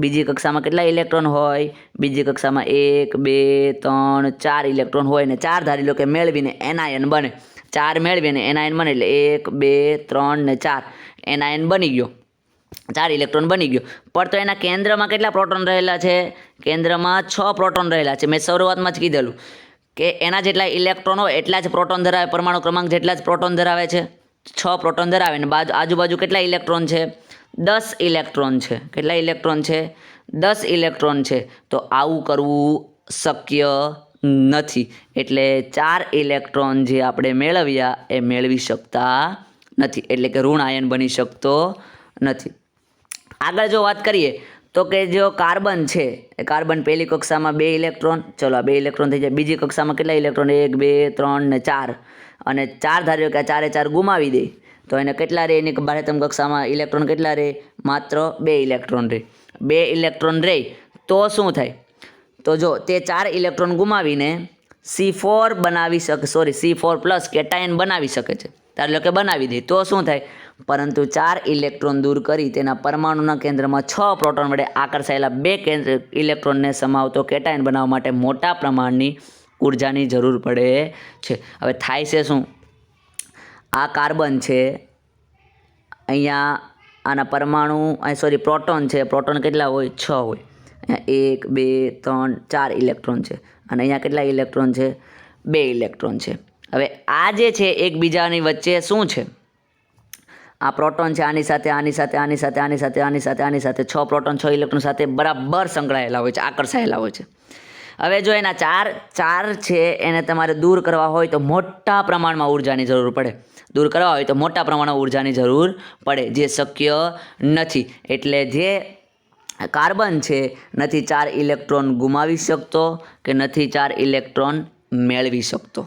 બીજી કક્ષામાં કેટલા ઇલેક્ટ્રોન હોય? બીજી કક્ષામાં 1, 2, 3, 4 ઇલેક્ટ્રોન હોય ને 4 ધારી લો કે મેળવીને એનાયન બને. 4 મેળવીને એનાયન બને એટલે 1, 2, 3 ને 4 એનાયન બની ગયો, 4 ઇલેક્ટ્રોન બની ગયો. પણ તો એના કેન્દ્રમાં કેટલા પ્રોટોન રહેલા છે? કેન્દ્રમાં 6 પ્રોટોન રહેલા છે. મેં શરૂઆતમાં જ કીધેલું કે એના જેટલા ઇલેક્ટ્રોન હોય એટલા જ પ્રોટોન ધરાવે, પરમાણુ ક્રમાંક જેટલા જ પ્રોટોન ધરાવે છે. 6 પ્રોટોન ધરાવે ને આજુબાજુ કેટલા ઇલેક્ટ્રોન છે? 10 ઇલેક્ટ્રોન છે. કેટલા ઇલેક્ટ્રોન છે? 10 ઇલેક્ટ્રોન છે. તો આવું કરવું શક્ય નથી. એટલે 4 ઇલેક્ટ્રોન જે આપણે મેળવ્યા એ મેળવી શકતા નથી, એટલે કે ઋણ આયન બની શકતો નથી. આગળ જો વાત કરીએ તો કે જો કાર્બન છે, એ કાર્બન પહેલી કક્ષામાં 2 ઇલેક્ટ્રોન, ચલો આ 2 ઇલેક્ટ્રોન થઈ જાય. બીજી કક્ષામાં કેટલા ઇલેક્ટ્રોન? 1, 2, 3 ને 4. અને 4 ધાર્યો કે 4 ગુમાવી દે તો એને કેટલા રહે? એની બ્રાહ્યતમ કક્ષામાં ઇલેક્ટ્રોન કેટલા રહે? માત્ર 2 ઇલેક્ટ્રોન રહે. 2 ઇલેક્ટ્રોન રહે તો શું થાય? તો જો તે 4 ઇલેક્ટ્રોન ગુમાવીને C4 બનાવી શકે, C4+ કેટાયન બનાવી શકે છે, ધારો કે બનાવી દે તો શું થાય, પરંતુ 4 ઇલેક્ટ્રોન દૂર કરી તેના પરમાણુના કેન્દ્રમાં 6 પ્રોટોન વડે આકર્ષાયેલા 2 ઇલેક્ટ્રોનને સમાવતો કેટાયન બનાવવા માટે મોટા પ્રમાણની ઉર્જાની જરૂર પડે છે. હવે થાય છે શું, આ કાર્બન છે, અહીંયા આના પરમાણુ પ્રોટોન છે, પ્રોટોન કેટલા હોય, 6 હોય, અહીંયા 1 2 3 4 ઇલેક્ટ્રોન છે, અને અહીંયા કેટલા ઇલેક્ટ્રોન છે, 2 ઇલેક્ટ્રોન છે. હવે આ જે છે એકબીજાની વચ્ચે શું છે, આ પ્રોટોન છે, આની સાથે આની સાથે આની સાથે આની સાથે આની સાથે આની સાથે 6 પ્રોટોન 6 ઇલેક્ટ્રોન સાથે બરાબર સંકળાયેલા હોય છે, આકર્ષાયેલા હોય છે. હવે જો એના ચાર છે એને તમારે દૂર કરવા હોય તો મોટા પ્રમાણમાં ઉર્જાની જરૂર પડે, દૂર કરવા હોય તો મોટા પ્રમાણમાં ઉર્જાની જરૂર પડે, જે શક્ય નથી. એટલે જે કાર્બન છે નથી 4 ઇલેક્ટ્રોન ગુમાવી શકતો કે નથી 4 ઇલેક્ટ્રોન મેળવી શકતો.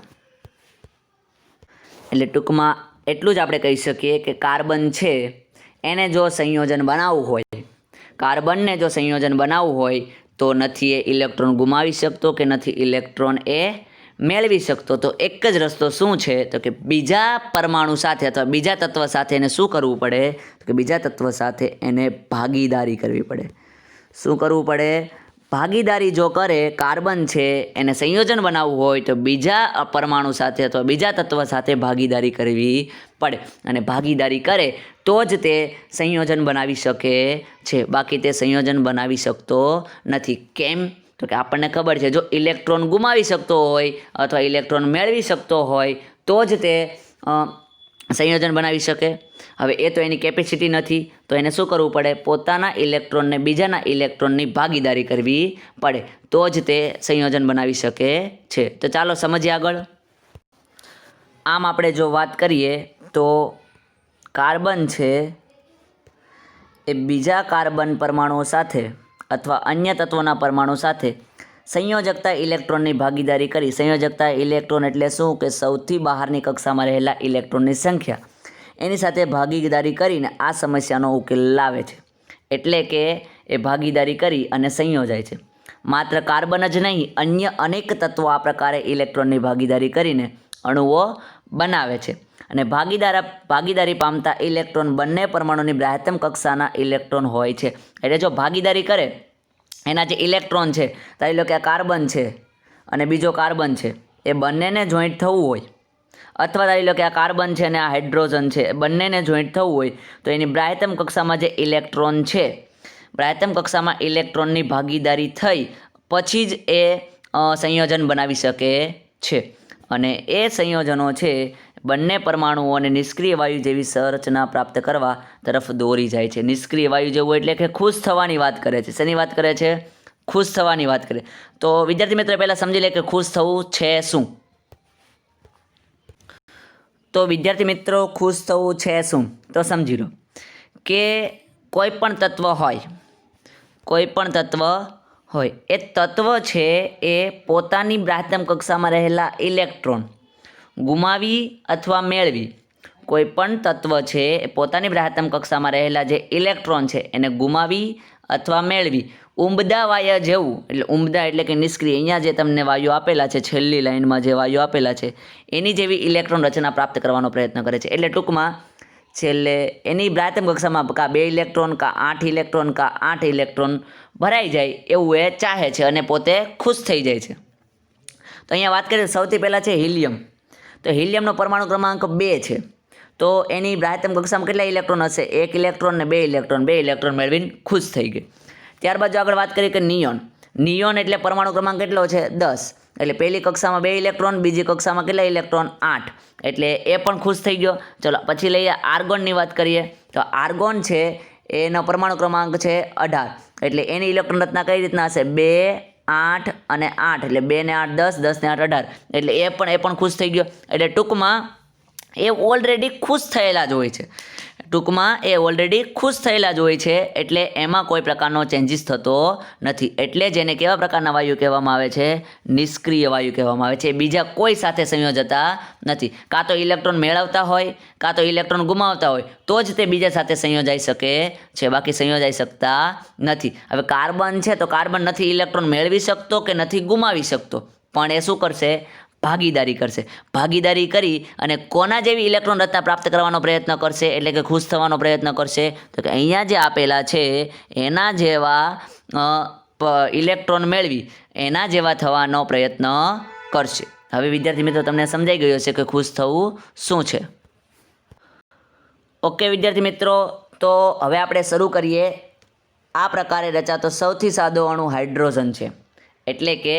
એટલે ટૂંકમાં એટલું જ આપણે કહી શકીએ કે કાર્બન છે એને જો સંયોજન બનાવવું હોય, કાર્બનને જો સંયોજન બનાવવું હોય તો નથી એ ઇલેક્ટ્રોન ગુમાવી શકતો કે નથી ઇલેક્ટ્રોન એ મેળવી શકતો. તો એક જ રસ્તો શું છે, તો કે બીજા પરમાણુ સાથે અથવા બીજા તત્વ સાથે એને શું કરવું પડે, તો કે બીજા તત્વ સાથે એને ભાગીદારી કરવી પડે. શું કરવું પડે, ભાગીદારી જો કરે, કાર્બન છે એને સંયોજન બનાવવું હોય તો બીજા પરમાણુ સાથે અથવા બીજા તત્વ સાથે ભાગીદારી કરવી પડે, અને ભાગીદારી કરે તો જ તે સંયોજન બનાવી શકે છે, બાકી તે સંયોજન બનાવી શકતો નથી. કેમ, તો કે આપણને ખબર છે જો ઇલેક્ટ્રોન ગુમાવી શકતો હોય અથવા ઇલેક્ટ્રોન મેળવી શકતો હોય તો જ તે સંયોજન બનાવી શકે. હવે એ તો એની કેપેસિટી નથી, તો એને શું કરવું પડે, પોતાના ઇલેક્ટ્રોનને બીજાના ઇલેક્ટ્રોનની ભાગીદારી કરવી પડે, તો જ તે સંયોજન બનાવી શકે છે. તો ચાલો સમજીએ આગળ. આમ આપણે જો વાત કરીએ તો કાર્બન છે એ બીજા કાર્બન પરમાણુઓ સાથે અથવા અન્ય તત્વોના પરમાણુ સાથે સંયોજકતા ઇલેક્ટ્રોનની ભાગીદારી કરી, સંયોજકતા ઇલેક્ટ્રોન એટલે શું, કે સૌથી બહારની કક્ષામાં રહેલા ઇલેક્ટ્રોનની સંખ્યા, એની સાથે ભાગીદારી કરીને આ સમસ્યાનો ઉકેલ લાવે છે. એટલે કે એ ભાગીદારી કરી અને સંયોજાય છે. માત્ર કાર્બન જ નહીં, અન્ય અનેક તત્વો આ પ્રકારે ઇલેક્ટ્રોનની ભાગીદારી કરીને અણુઓ બનાવે છે. અને ભાગીદારી પામતા ઇલેક્ટ્રોન બંને પરમાણુની બ્રાહ્યતમ કક્ષાના ઇલેક્ટ્રોન હોય છે. એટલે જો ભાગીદારી કરે એના જે ઇલેક્ટ્રોન છે, ધારી લો કે આ કાર્બન છે અને બીજો કાર્બન છે, એ બંનેને જોઈન્ટ થવું હોય, અથવા ધારી લો કે આ કાર્બન છે અને આ હાઇડ્રોજન છે, બંનેને જોઈન્ટ થવું હોય તો એની બ્રાહ્યતમ કક્ષામાં જે ઇલેક્ટ્રોન છે, બ્રાહ્યતમ કક્ષામાં ઇલેક્ટ્રોનની ભાગીદારી થઈ પછી જ એ સંયોજન બનાવી શકે છે. અને એ સંયોજનો છે બંને પરમાણુઓને નિષ્ક્રિય વાયુ જેવી સંરચના પ્રાપ્ત કરવા તરફ દોરી જાય છે. નિષ્ક્રિય વાયુ જેવું એટલે કે ખુશ થવાની વાત કરે છે. શેની વાત કરે છે, ખુશ થવાની વાત કરે. તો વિદ્યાર્થી મિત્રો પહેલાં સમજી લે કે ખુશ થવું છે શું. તો વિદ્યાર્થી મિત્રો ખુશ થવું છે શું, તો સમજી લો કે કોઈ પણ તત્વ હોય એ તત્વ છે એ પોતાની બ્રાહ્યતમ કક્ષામાં રહેલા ઇલેક્ટ્રોન ગુમાવી અથવા મેળવી, કોઈ પણ તત્વ છે એ પોતાની બ્રાહ્યતમ કક્ષામાં રહેલા જે ઇલેક્ટ્રોન છે એને ગુમાવી અથવા મેળવી ઉમદા વાયુ જેવું, એટલે ઉમદા એટલે કે નિષ્ક્રિય, અહીંયા જે તમને વાયુ આપેલા છે, છેલ્લી લાઇનમાં જે વાયુ આપેલા છે એની જેવી ઇલેક્ટ્રોન રચના પ્રાપ્ત કરવાનો પ્રયત્ન કરે છે. એટલે ટૂંકમાં છેલ્લે એની બ્રાહ્યતમ કક્ષામાં કાં 2 ઇલેક્ટ્રોન કાં 8 ઇલેક્ટ્રોન કાં 8 ઇલેક્ટ્રોન ભરાઈ જાય એવું એ ચાહે છે અને પોતે ખુશ થઈ જાય છે. તો અહીંયા વાત કરીએ સૌથી પહેલાં છે હિલિયમ. તો હિલિયમનો પરમાણુ ક્રમાંક 2 છે. તો એની બ્રાહ્યતમ કક્ષામાં કેટલા ઇલેક્ટ્રોન હશે, 1 ઇલેક્ટ્રોન ને 2 ઇલેક્ટ્રોન મેળવીને ખુશ થઈ ગઈ. ત્યારબાદ જો આગળ વાત કરીએ કે નિયોન એટલે પરમાણુ ક્રમાંક કેટલો છે, 10. એટલે પહેલી કક્ષામાં 2 ઇલેક્ટ્રોન, બીજી કક્ષામાં કેટલા ઇલેક્ટ્રોન, 8. એટલે એ પણ ખુશ થઈ ગયો. ચલો પછી લઈએ આર્ગોનની વાત કરીએ. તો આર્ગોન છે એનો પરમાણુ ક્રમાંક છે 18. એટલે એની ઇલેક્ટ્રોન રચના કઈ રીતના હશે, 2 8 અને 8, એટલે 2 ને 8 10, 10 ને 8 18. એટલે એ પણ ખુશ થઈ ગયો. એટલે ટૂંકમાં એ ઓલરેડી ખુશ થયેલા જ હોય છે. એટલે એમાં કોઈ પ્રકારનો ચેન્જીસ થતો નથી. એટલે જેને કેવા પ્રકારના વાયુ કહેવામાં આવે છે, નિષ્ક્રિય વાયુ કહેવામાં આવે છે. બીજા કોઈ સાથે સંયોજતા નથી. કાં તો ઇલેક્ટ્રોન મેળવતા હોય કાં તો ઇલેક્ટ્રોન ગુમાવતા હોય તો જ તે બીજા સાથે સંયોજાઈ શકે છે, બાકી સંયોજાઈ શકતા નથી. હવે કાર્બન છે તો કાર્બન નથી ઇલેક્ટ્રોન મેળવી શકતો કે નથી ગુમાવી શકતો, પણ એ શું કરશે? ભાગીદારી કરશે. ભાગીદારી કરી અને કોના જેવી ઇલેક્ટ્રોન રચના પ્રાપ્ત કરવાનો પ્રયત્ન કરશે, એટલે કે ખુશ થવાનો પ્રયત્ન કરશે? તો કે અહીંયા જે આપેલા છે એના જેવા ઇલેક્ટ્રોન મેળવી એના જેવા થવાનો પ્રયત્ન કરશે. હવે વિદ્યાર્થી મિત્રો તમને સમજાઈ ગયું હશે કે ખુશ થવું શું છે. ઓકે વિદ્યાર્થી મિત્રો, તો હવે આપણે શરૂ કરીએ. આ પ્રકારે રચાતો સૌથી સાદો અણુ હાઇડ્રોજન છે. એટલે કે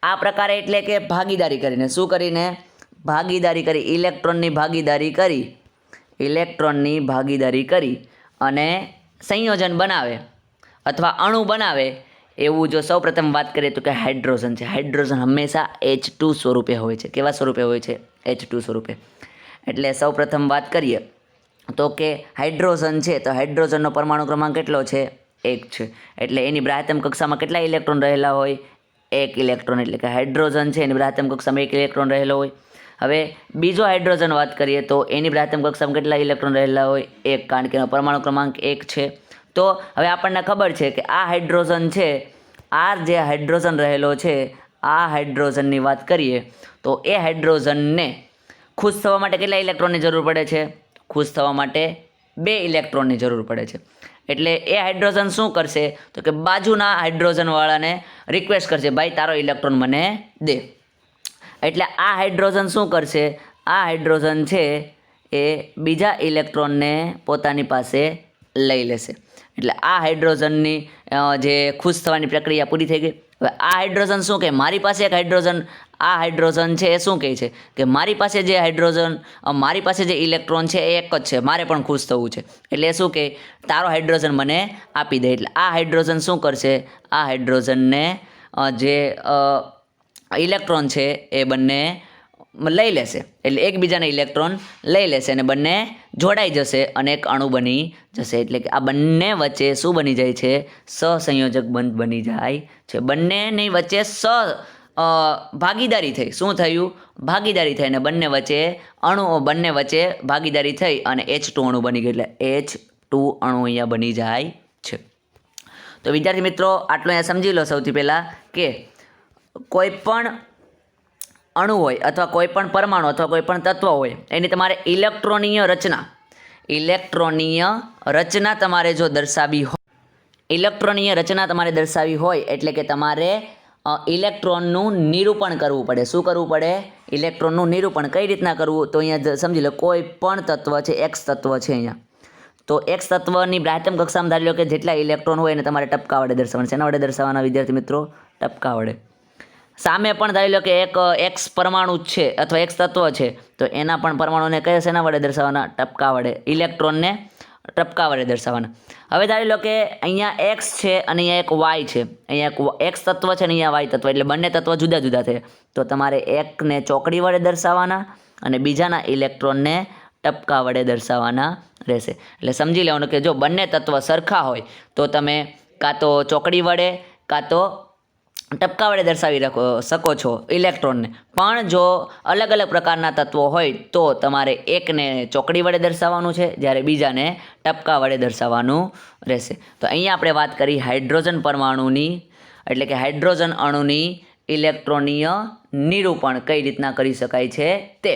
આ પ્રકારે એટલે કે ભાગીદારી કરીને, શું કરીને? ભાગીદારી કરી, ઇલેક્ટ્રોનની ભાગીદારી કરી અને સંયોજન બનાવે અથવા અણુ બનાવે એવું જો સૌ પ્રથમ વાત કરીએ તો કે હાઇડ્રોજન છે. હાઇડ્રોજન હંમેશા H2 સ્વરૂપે હોય છે. કેવા સ્વરૂપે હોય છે? H2 સ્વરૂપે. એટલે સૌ પ્રથમ વાત કરીએ તો કે હાઇડ્રોજન છે, તો હાઇડ્રોજનનો પરમાણુ ક્રમાંક કેટલો છે? 1 છે. એટલે એની બ્રાહ્યતમ કક્ષામાં કેટલા ઇલેક્ટ્રોન રહેલા હોય? 1 ઇલેક્ટ્રોન. એટલે કે હાઇડ્રોજન છે એની બ્રાહ્યતમ કક્ષામાં 1 ઇલેક્ટ્રોન રહેલો હોય. હવે બીજો હાઇડ્રોજન વાત કરીએ તો એની બ્રાહ્યતમ કક્ષામાં કેટલા ઇલેક્ટ્રોન રહેલા હોય? 1, કારણ કે એનો પરમાણુ ક્રમાંક 1 છે. તો હવે આપણને ખબર છે કે આ હાઇડ્રોજન છે, આ જે હાઇડ્રોજન રહેલો છે, આ હાઇડ્રોજનની વાત કરીએ તો એ હાઇડ્રોજનને ખુશ થવા માટે કેટલા ઇલેક્ટ્રોનની જરૂર પડે છે? ખુશ થવા માટે 2 ઇલેક્ટ્રોનની જરૂર પડે છે. એટલે એ હાઇડ્રોજન શું કરશે? તો કે બાજુના હાઇડ્રોજનવાળાને રિક્વેસ્ટ કરશે, ભાઈ તારો ઇલેક્ટ્રોન મને દે. એટલે આ હાઇડ્રોજન શું કરશે? આ હાઇડ્રોજન છે એ બીજા ઇલેક્ટ્રોનને પોતાની પાસે લઈ લેશે. એટલે આ હાઇડ્રોજનની જે ખુશ થવાની પ્રક્રિયા પૂરી થઈ ગઈ. હવે આ હાઇડ્રોજન શું કહે? મારી પાસે એક હાઇડ્રોજન છે એ શું કહે છે કે મારી પાસે જે ઇલેક્ટ્રોન છે એ એક જ છે, મારે પણ ખુશ થવું છે. એટલે એ શું કહે? તારો હાઇડ્રોજન મને આપી દે. એટલે આ હાઇડ્રોજન શું કરશે? આ હાઇડ્રોજનને જે ઇલેક્ટ્રોન છે એ બંને લઈ લેશે. એટલે એકબીજાને ઇલેક્ટ્રોન લઈ લેશે અને બંને જોડાઈ જશે અને એક અણુ બની જશે. એટલે કે આ બંને વચ્ચે શું બની જાય છે? સહસંયોજક બંધ બની જાય છે. બંનેની વચ્ચે ભાગીદારી થઈ. શું થયું? ભાગીદારી થઈ અને બંને વચ્ચે ભાગીદારી થઈ અને H2 અણુ બની ગયું. એટલે H2 અણુ અહીંયા બની જાય છે. તો વિદ્યાર્થી મિત્રો આટલું અહીંયા સમજી લો. સૌથી પહેલાં કે કોઈ પણ અણુ હોય અથવા કોઈ પણ પરમાણુ અથવા કોઈ પણ તત્વ હોય એની તમારે ઇલેક્ટ્રોનીય રચના તમારે જો દર્શાવી હોય, એટલે કે તમારે ઇલેક્ટ્રોનનું નિરૂપણ કરવું પડે. શું કરવું પડે? ઇલેક્ટ્રોનનું નિરૂપણ. કઈ રીતના કરવું? તો અહીંયા સમજી લો, કોઈ પણ તત્વ છે, X તત્વ છે અહીંયા, તો X તત્વની બ્રાહ્યતમ કક્ષામાં ધારી લો કે જેટલા ઇલેક્ટ્રોન હોય એને તમારે ટપકા વડે દર્શાવવાના. શેના વડે દર્શાવવાના વિદ્યાર્થી મિત્રો? ટપકા વડે. સામે પણ ધારી લો કે એક X પરમાણુ છે અથવા X તત્વ છે, તો એના પણ પરમાણુને કયા શેના વડે દર્શાવવાના? ટપકા વડે. ઇલેક્ટ્રોનને ટપકા વડે દર્શાવવાના. હવે ધારી લો કે અહીંયા X છે અને અહીંયા એક Y છે. અહીંયા એક X તત્વ છે અને અહીંયા Y તત્વ, એટલે બંને તત્વ જુદા જુદા થયા. તો તમારે એકને ચોકડી વડે દર્શાવવાના અને બીજાના ઇલેક્ટ્રોનને ટપકા વડે દર્શાવવાના રહેશે. એટલે સમજી લેવાનું કે જો બંને તત્વ સરખા હોય તો તમે કાં તો ચોકડી વડે કાં તો ટપકા વડે દર્શાવી શકો છો ઇલેક્ટ્રોનને. પણ જો અલગ અલગ પ્રકારના તત્વો હોય તો તમારે એકને ચોકડી વડે દર્શાવવાનું છે, જ્યારે બીજાને ટપકા વડે દર્શાવવાનું રહેશે. તો અહીંયા આપણે વાત કરી હાઇડ્રોજન પરમાણુની, એટલે કે હાઇડ્રોજન અણુની ઇલેક્ટ્રોનીય નિરૂપણ કઈ રીતના કરી શકાય છે તે.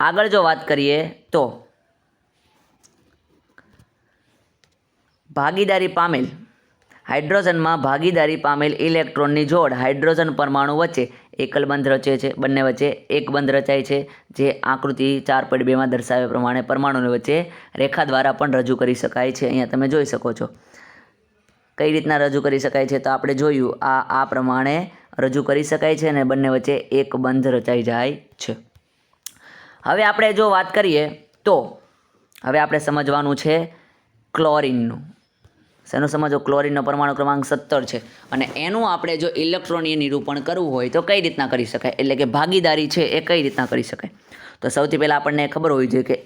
આગળ જો વાત કરીએ તો હાઇડ્રોજનમાં ભાગીદારી પામેલ ઇલેક્ટ્રોનની જોડ હાઇડ્રોજન પરમાણુ વચ્ચે એકલ બંધ રચે છે. બંને વચ્ચે એક બંધ રચાય છે, જે આકૃતિ 4.2માં દર્શાવ્યા પ્રમાણે પરમાણુની વચ્ચે રેખા દ્વારા પણ રજૂ કરી શકાય છે. અહીંયા તમે જોઈ શકો છો કઈ રીતના રજૂ કરી શકાય છે. તો આપણે જોયું આ પ્રમાણે રજૂ કરી શકાય છે અને બંને વચ્ચે એક બંધ રચાઈ જાય છે. હવે આપણે જો વાત કરીએ તો હવે આપણે સમજવાનું છે ક્લોરિનનું. શેનું સમજો? ક્લોરિનનો પરમાણુ ક્રમાંક 17 છે અને એનું આપણે જો ઇલેક્ટ્રોનીય નિરૂપણ કરવું હોય તો કઈ રીતના કરી શકાય, એટલે કે ભાગીદારી છે એ કઈ રીતના કરી શકાય? તો સૌથી પહેલાં આપણને ખબર હોવી જોઈએ કે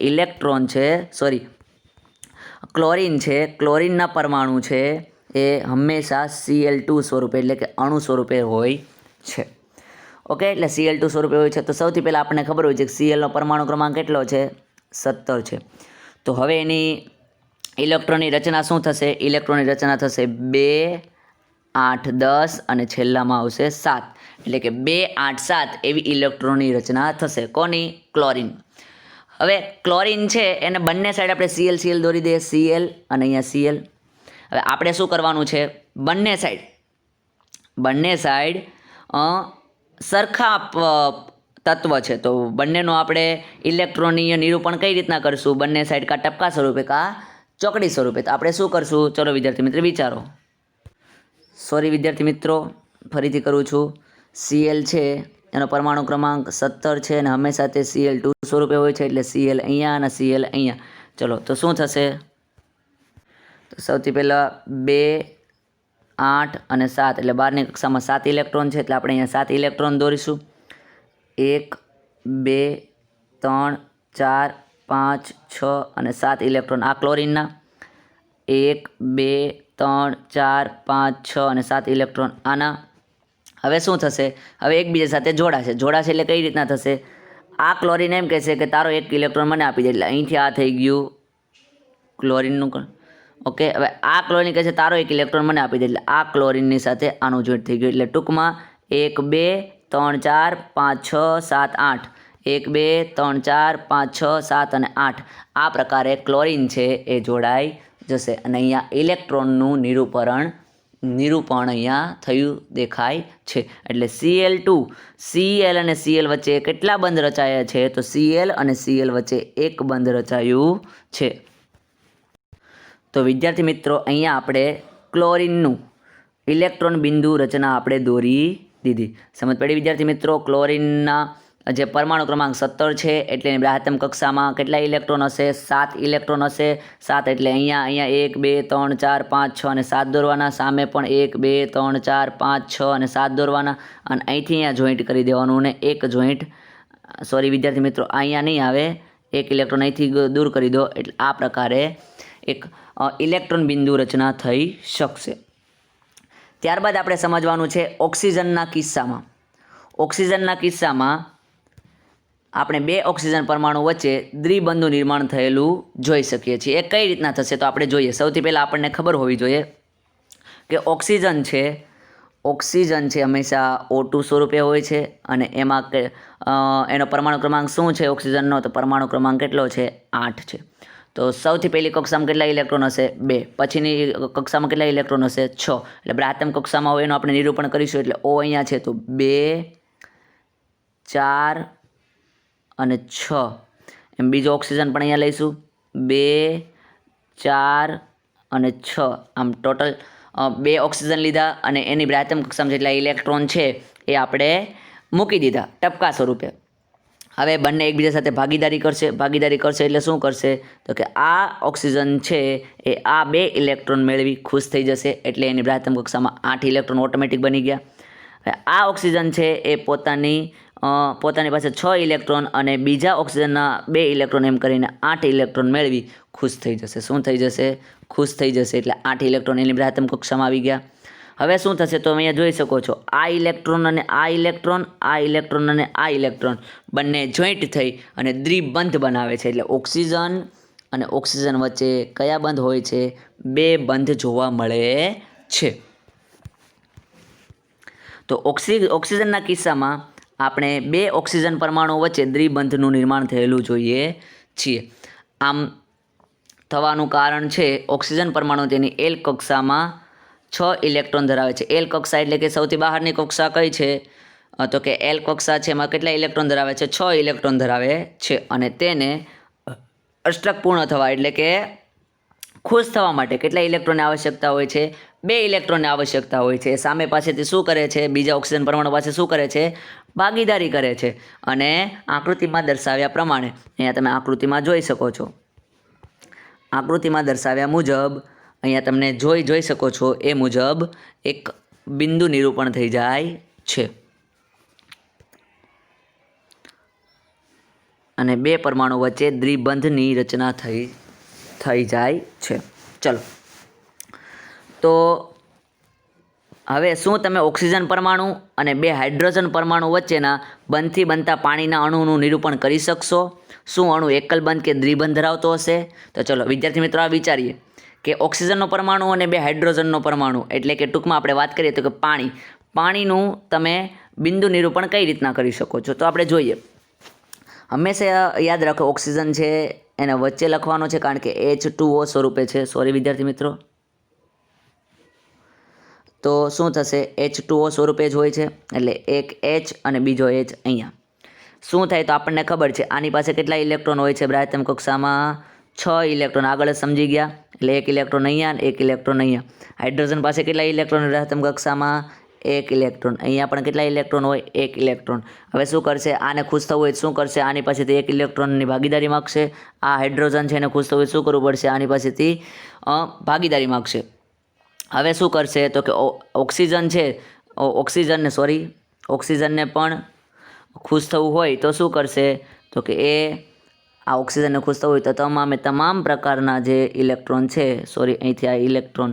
ક્લોરિન છે, ક્લોરિનના પરમાણુ છે એ હંમેશા Cl2 સ્વરૂપે, એટલે કે અણુ સ્વરૂપે હોય છે. ઓકે, એટલે Cl2 સ્વરૂપે હોય છે. તો સૌથી પહેલાં આપણને ખબર હોય છે કે Clનો પરમાણુ ક્રમાંક કેટલો છે? 17 છે. તો હવે એની ઇલેક્ટ્રોનની રચના શું થશે? ઇલેક્ટ્રોનની રચના થશે 2 8, 10 અને છેલ્લામાં આવશે 7, એટલે કે 2, 8, 7 એવી ઇલેક્ટ્રોનની રચના થશે. કોની? ક્લોરીન. હવે ક્લોરીન છે એને બંને સાઈડ આપણે Cl દોરી દઈએ, Cl અને અહીંયા Cl. હવે આપણે શું કરવાનું છે? બંને સાઈડ સરખા તત્વ છે, તો બંનેનું આપણે ઇલેક્ટ્રોનીય નિરૂપણ કઈ રીતના કરશું? બંને સાઈડ કા ટપકા સ્વરૂપે કા ચોકડી સ્વરૂપે. તો આપણે શું કરશું? ચલો વિદ્યાર્થી મિત્રો વિચારો. સોરી વિદ્યાર્થી મિત્રો, ફરીથી કરું છું. Cl છે એનો પરમાણુ ક્રમાંક 17 છે અને હંમેશા તે Cl2 સ્વરૂપે હોય છે, એટલે Cl અહીંયા અને Cl અહીંયા. ચલો તો શું થશે? તો સૌથી પહેલાં 2, 8 અને 7 એટલે 12ની કક્ષામાં 7 ઇલેક્ટ્રોન છે, એટલે આપણે અહીંયા 7 ઇલેક્ટ્રોન દોરીશું. 1, 2, 3, 4, 5, 6 અને 7 ઇલેક્ટ્રોન આ ક્લોરીનના. 1, 2, 3, 4, 5, 6 અને 7 ઇલેક્ટ્રોન આના. હવે શું થશે? હવે એકબીજા સાથે જોડાશે. એટલે કઈ રીતના થશે? આ ક્લોરીન એમ કહેશે કે તારો 1 ઇલેક્ટ્રોન મને આપી દે, એટલે અહીંથી આ થઈ ગયું ક્લોરીનનું. ઓકે, હવે આ ક્લોરીન કહે છે તારો 1 ઇલેક્ટ્રોન મને આપી દે, એટલે આ ક્લોરીનની સાથે આનું જોઈન્ટ થઈ ગયું. એટલે ટૂંકમાં 1, 2, 3, 4, 5, 6, 7, 8. 1, 2, 3, 4, 5, 6, 7 અને 8 આ પ્રકારે ક્લોરીન છે એ જોડાઈ જશે. અને અહીંયા ઇલેક્ટ્રોનનું નિરૂપણ અહીંયા થયું દેખાય છે. એટલે Cl2, Cl અને Cl વચ્ચે કેટલા બંધ રચાયા છે? તો Cl અને Cl વચ્ચે એક બંધ રચાયું છે. તો વિદ્યાર્થી મિત્રો અહીંયા આપણે ક્લોરીનનું ઇલેક્ટ્રોન બિંદુ રચના આપણે દોરી દીધી. સમજ પડી વિદ્યાર્થી મિત્રો? ક્લોરીનના જે પરમાણુ ક્રમાંક 17 છે એટલે એની બ્રાહ્મણ કક્ષામાં કેટલા ઇલેક્ટ્રોન હશે? 7 ઇલેક્ટ્રોન હશે. 7 એટલે અહીંયા 1, 2, 3, 4, 5, 6 અને 7 દોરવાના. સામે પણ 1, 2, 3, 4, 5, 6 અને 7 દોરવાના. અને અહીંથી અહીંયા જોઈન્ટ કરી દેવાનું ને એક જોઈન્ટ, સોરી વિદ્યાર્થી મિત્રો અહીંયા નહીં આવે, એક ઇલેક્ટ્રોન અહીંથી દૂર કરી દો, એટલે આ પ્રકારે એક ઇલેક્ટ્રોન બિંદુ રચના થઈ શકશે. ત્યારબાદ આપણે સમજવાનું છે ઓક્સિજનના કિસ્સામાં આપણે 2 ઓક્સિજન પરમાણુ વચ્ચે દ્વિબંધનું નિર્માણ થયેલું જોઈ શકીએ છીએ. એ કઈ રીતના થશે તો આપણે જોઈએ. સૌથી પહેલાં આપણને ખબર હોવી જોઈએ કે ઓક્સિજન છે હંમેશા O2 સ્વરૂપે હોય છે અને એમાં એનો પરમાણુ ક્રમાંક શું છે ઓક્સિજનનો? તો પરમાણુ ક્રમાંક કેટલો છે? 8 છે. તો સૌથી પહેલી કક્ષામાં કેટલા ઇલેક્ટ્રોન હશે? 2. પછીની કક્ષામાં કેટલા ઇલેક્ટ્રોન હશે? 6. એટલે બ્રાહ્મણ કક્ષામાં હોય એનું આપણે નિરૂપણ કરીશું. એટલે O અહીંયા છે તો 2, 4 અને 6. એમ બીજો ઓક્સિજન પણ અહીંયા લઈશું 2, 4 અને 6. આમ ટોટલ 2 ઓક્સિજન લીધા અને એની બ્રાહ્મણ કક્ષામાં જેટલા ઇલેક્ટ્રોન છે એ આપણે મૂકી દીધા ટપકા સ્વરૂપે. હવે બંને એકબીજા સાથે ભાગીદારી કરશે એટલે શું કરશે? તો કે આ ઓક્સિજન છે એ આ 2 ઇલેક્ટ્રોન મેળવી ખુશ થઈ જશે, એટલે એની બ્રાહ્મણ કક્ષામાં 8 ઇલેક્ટ્રોન ઓટોમેટિક બની ગયા. હવે આ ઓક્સિજન છે એ પોતાની પાસે 6 ઇલેક્ટ્રોન અને બીજા ઓક્સિજનના 2 ઇલેક્ટ્રોન એમ કરીને 8 ઇલેક્ટ્રોન મેળવી ખુશ થઈ જશે. શું થઈ જશે? ખુશ થઈ જશે. એટલે 8 ઇલેક્ટ્રોન એની બ્રાહ્મણ કક્ષામાં આવી ગયા. હવે શું થશે? તો અહીંયા જોઈ શકો છો આ ઇલેક્ટ્રોન અને આ ઇલેક્ટ્રોન બંને જોઈન્ટ થઈ અને દ્વિબંધ બનાવે છે. એટલે ઓક્સિજન અને ઓક્સિજન વચ્ચે કયા બંધ હોય છે? 2 બંધ જોવા મળે છે. તો ઓક્સિજનના કિસ્સામાં આપણે 2 ઓક્સિજન પરમાણુ વચ્ચે દ્વિબંધનું નિર્માણ થયેલું જોઈએ છીએ. આમ થવાનું કારણ છે ઓક્સિજન પરમાણુ તેની L કક્ષામાં 6 ઇલેક્ટ્રોન ધરાવે છે. L કક્ષા એટલે કે સૌથી બહારની કક્ષા કઈ છે? તો કે L કક્ષા છે એમાં કેટલા ઇલેક્ટ્રોન ધરાવે છે? 6 ઇલેક્ટ્રોન ધરાવે છે. અને તેને અષ્ટક પૂર્ણ થવા એટલે કે ખુશ થવા માટે કેટલા ઇલેક્ટ્રોનની આવશ્યકતા હોય છે? 2 ઇલેક્ટ્રોનની આવશ્યકતા હોય છે. સામે પાસેથી શું કરે છે? બીજા ઓક્સિજન પરમાણુ પાસે શું કરે છે? ભાગીદારી કરે છે. અને આકૃતિમાં દર્શાવ્યા પ્રમાણે અહીંયા તમે આકૃતિમાં જોઈ શકો છો. આકૃતિમાં દર્શાવ્યા મુજબ અહીંયા તમને જોઈ શકો છો એ મુજબ એક બિંદુ નિરૂપણ થઈ જાય છે અને 2 પરમાણુ વચ્ચે દ્વિબંધની રચના થઈ જાય છે. ચલો તો હવે શું તમે ઓક્સિજન પરમાણુ અને 2 હાઇડ્રોજન પરમાણુ વચ્ચેના બંધથી બનતા પાણીના અણુનું નિરૂપણ કરી શકશો? શું અણુ એકલ બંધ કે દ્વિબંધ ધરાવતો હશે? તો ચલો વિદ્યાર્થી મિત્રો આ વિચારીએ કે ઓક્સિજનનો પરમાણુ અને 2 હાઇડ્રોજનનો પરમાણુ, એટલે કે ટૂંકમાં આપણે વાત કરીએ તો કે પાણીનું તમે બિંદુ નિરૂપણ કઈ રીતના કરી શકો છો. તો આપણે જોઈએ, હંમેશા યાદ રાખો ઓક્સિજન છે એને વચ્ચે લખવાનો છે, કારણ કે H2O સ્વરૂપે છે. સોરી વિદ્યાર્થી મિત્રો, તો શું થશે? H2O સ્વરૂપે જ હોય છે, એટલે એક H અને બીજો H અહીંયા. શું થાય તો આપણને ખબર છે આની પાસે કેટલા ઇલેક્ટ્રોન હોય છે બ્રાયતમ કક્ષામાં? 6 ઇલેક્ટ્રોન. આગળ જ સમજી ગયા, એટલે 1 ઇલેક્ટ્રોન અહીંયા અને 1 ઇલેક્ટ્રોન અહીંયા. હાઇડ્રોજન પાસે કેટલા ઇલેક્ટ્રોન બ્રાયતમ કક્ષામાં? 1 ઇલેક્ટ્રોન. અહીંયા પણ કેટલા ઇલેક્ટ્રોન હોય? 1 ઇલેક્ટ્રોન. હવે શું કરશે? આને ખુશ થવું હોય શું કરશે? આની પાસેથી 1 ઇલેક્ટ્રોનની ભાગીદારી માગશે. આ હાઇડ્રોજન છે એને ખુશ થવું હોય શું કરવું પડશે? આની પાસેથી ભાગીદારી માગશે. હવે શું કરશે તો કે ઓક્સિજન છે, ઓક્સિજનને પણ ખુશ થવું હોય તો શું કરશે તો કે આ ઓક્સિજનને ખુશ થવું હોય તો તમામ પ્રકારના જે ઇલેક્ટ્રોન છે, અહીંથી આ ઇલેક્ટ્રોન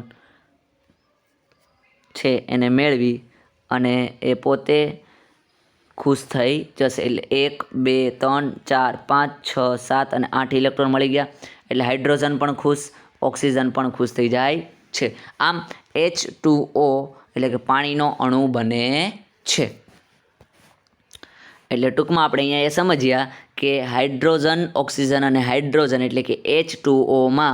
છે એને મેળવી અને એ પોતે ખુશ થઈ જશે. એટલે 1 2 3 4 5 6 7 અને 8 ઇલેક્ટ્રોન મળી ગયા. એટલે હાઇડ્રોજન પણ ખુશ, ઓક્સિજન પણ ખુશ થઈ જાય છે. આમ H2O એટલે કે પાણીનો અણુ બને છે. એટલે ટૂંકમાં આપણે અહીંયા એ સમજ્યા કે હાઇડ્રોજન, ઓક્સિજન અને હાઇડ્રોજન એટલે કે H2Oમાં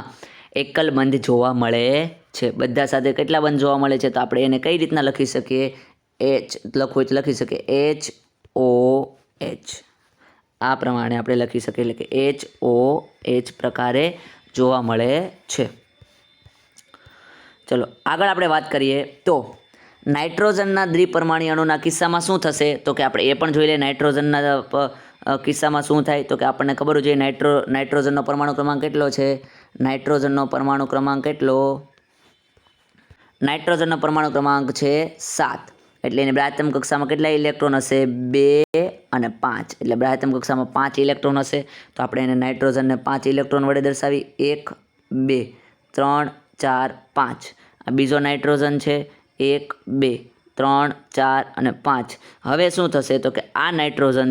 એકલ બંધ જોવા મળે છે. બધા સાથે કેટલા બંધ જોવા મળે છે? તો આપણે એને કઈ રીતના લખી શકીએ? લખવું હોય તો લખી શકીએ HOH. આ પ્રમાણે આપણે લખી શકીએ, એટલે કે HOH પ્રકારે જોવા મળે છે. ચલો આગળ આપણે વાત કરીએ તો નાઇટ્રોજનના દ્વિપરમાણીય અણુના કિસ્સામાં શું થશે? તો કે આપણે એ પણ જોઈ લઈએ નાઇટ્રોજનના કિસ્સામાં શું થાય. તો કે આપણને ખબર જોઈએ નાઇટ્રોજનનો પરમાણુ ક્રમાંક કેટલો છે? નાઇટ્રોજનનો પરમાણુ ક્રમાંક કેટલો? નાઇટ્રોજનનો પરમાણુ ક્રમાંક છે 7. એટલે એની બ્રાયતમ કક્ષામાં કેટલા ઇલેક્ટ્રોન હશે? 2 અને 5. એટલે બ્રાયતમ કક્ષામાં 5 ઇલેક્ટ્રોન હશે. તો આપણે એને નાઇટ્રોજનને 5 ઇલેક્ટ્રોન વડે દર્શાવી. 1 2 3 4 5. આ બીજો નાઇટ્રોજન છે. 1 2 3 4 અને 5. હવે શું થશે તો કે આ નાઇટ્રોજન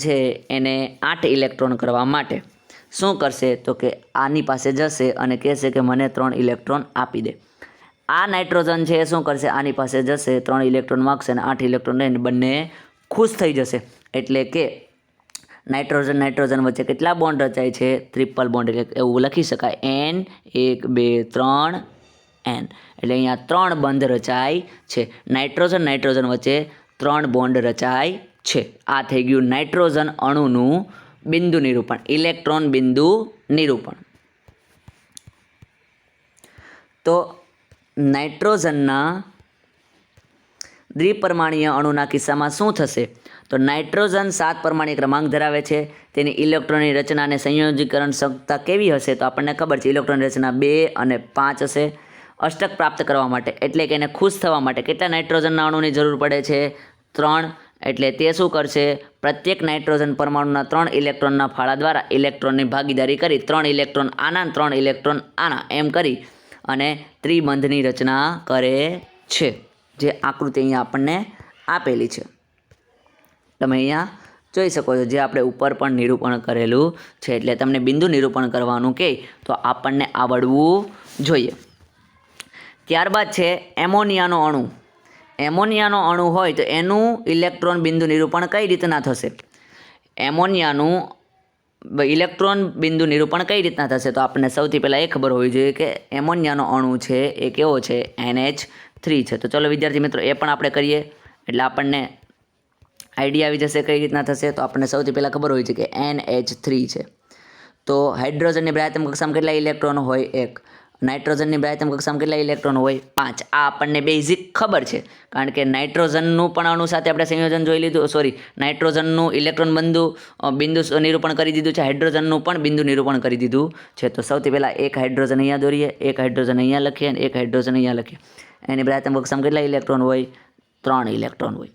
છે એને 8 ઇલેક્ટ્રોન કરવા માટે શું કરશે તો કે આની પાસે જશે અને કહેશે કે મને 3 ઇલેક્ટ્રોન આપી દે. આ નાઇટ્રોજન છે એ શું કરશે? આની પાસે જશે, 3 ઇલેક્ટ્રોન માગશે અને 8 ઇલેક્ટ્રોન લઈને બંને ખુશ થઈ જશે. એટલે કે નાઇટ્રોજન વચ્ચે કેટલા બોન્ડ રચાય છે? Triple bond. એટલે એવું લખી શકાય N 1 2 3 N. એટલે અહીંયા 3 બંધ રચાય છે. નાઇટ્રોજન વચ્ચે 3 બોન્ડ રચાય છે. આ થઈ ગયું નાઇટ્રોજન અણુનું બિંદુ નિરૂપણ, ઇલેક્ટ્રોન બિંદુ નિરૂપણ. તો નાઇટ્રોજનના દ્વિપરમાણીય અણુના કિસ્સામાં શું થશે? તો નાઇટ્રોજન 7 પરમાણિક ક્રમાંક ધરાવે છે. તેની ઇલેક્ટ્રોનની રચના અને સંયોજીકરણ ક્ષમતા કેવી હશે? તો આપણને ખબર છે ઇલેક્ટ્રોનની રચના 2 અને 5 હશે. અષ્ટક પ્રાપ્ત કરવા માટે એટલે કે એને ખુશ થવા માટે કેટલા નાઇટ્રોજનના અણુની જરૂર પડે છે? 3. એટલે તે શું કરશે? પ્રત્યેક નાઇટ્રોજન પરમાણુના 3 ઇલેક્ટ્રોનના ફાળા દ્વારા ઇલેક્ટ્રોનની ભાગીદારી કરી 3 ઇલેક્ટ્રોન આના 3 ઇલેક્ટ્રોન આના એમ કરી અને ત્રિબંધની રચના કરે છે, જે આકૃતિ અહીંયા આપણને આપેલી છે. તમે અહીંયા જોઈ શકો છો, જે આપણે ઉપર પણ નિરૂપણ કરેલું છે. એટલે તમને બિંદુ નિરૂપણ કરવાનું કહે તો આપણને આવડવું જોઈએ. ત્યારબાદ છે એમોનિયાનો અણુ. એમોનિયાનો અણુ હોય તો એનું ઇલેક્ટ્રોન બિંદુ નિરૂપણ કઈ રીતના થશે? એમોનિયાનું ઇલેક્ટ્રોન બિંદુ નિરૂપણ કઈ રીતના થશે? તો આપણને સૌથી પહેલાં એ ખબર હોવી જોઈએ કે એમોનિયાનો અણુ છે એ કેવો છે? NH3 છે. તો ચલો વિદ્યાર્થી મિત્રો એ પણ આપણે કરીએ, એટલે આપણને આઈડિયા આવી જશે કઈ રીતના થશે. તો આપણને સૌથી પહેલાં ખબર હોય છે કે NH3 છે. તો હાઇડ્રોજનની બ્રાયતમ કક્ષામાં કેટલા ઇલેક્ટ્રોન હોય? 1. નાઇટ્રોજનની બ્રાયતમ કક્ષામાં કેટલા ઇલેક્ટ્રોન હોય? 5. આ આપણને બેઝિક ખબર છે, કારણ કે નાઇટ્રોજનનું પણ અણુ સાથે આપણે સંયોજન જોઈ લીધું. નાઇટ્રોજનનું ઇલેક્ટ્રોન બિંદુ નિરૂપણ કરી દીધું છે. હાઇડ્રોજનનું પણ બિંદુ નિરૂપણ કરી દીધું છે. તો સૌથી પહેલાં એક હાઇડ્રોજન અહીંયા દોરીએ, એક હાઇડ્રોજન અહીંયા લખીએ અને એક હાઇડ્રોજન અહીંયા લખીએ. એની બ્રાયતમ કક્ષામાં કેટલા ઇલેક્ટ્રોન હોય? 3 ઇલેક્ટ્રોન હોય.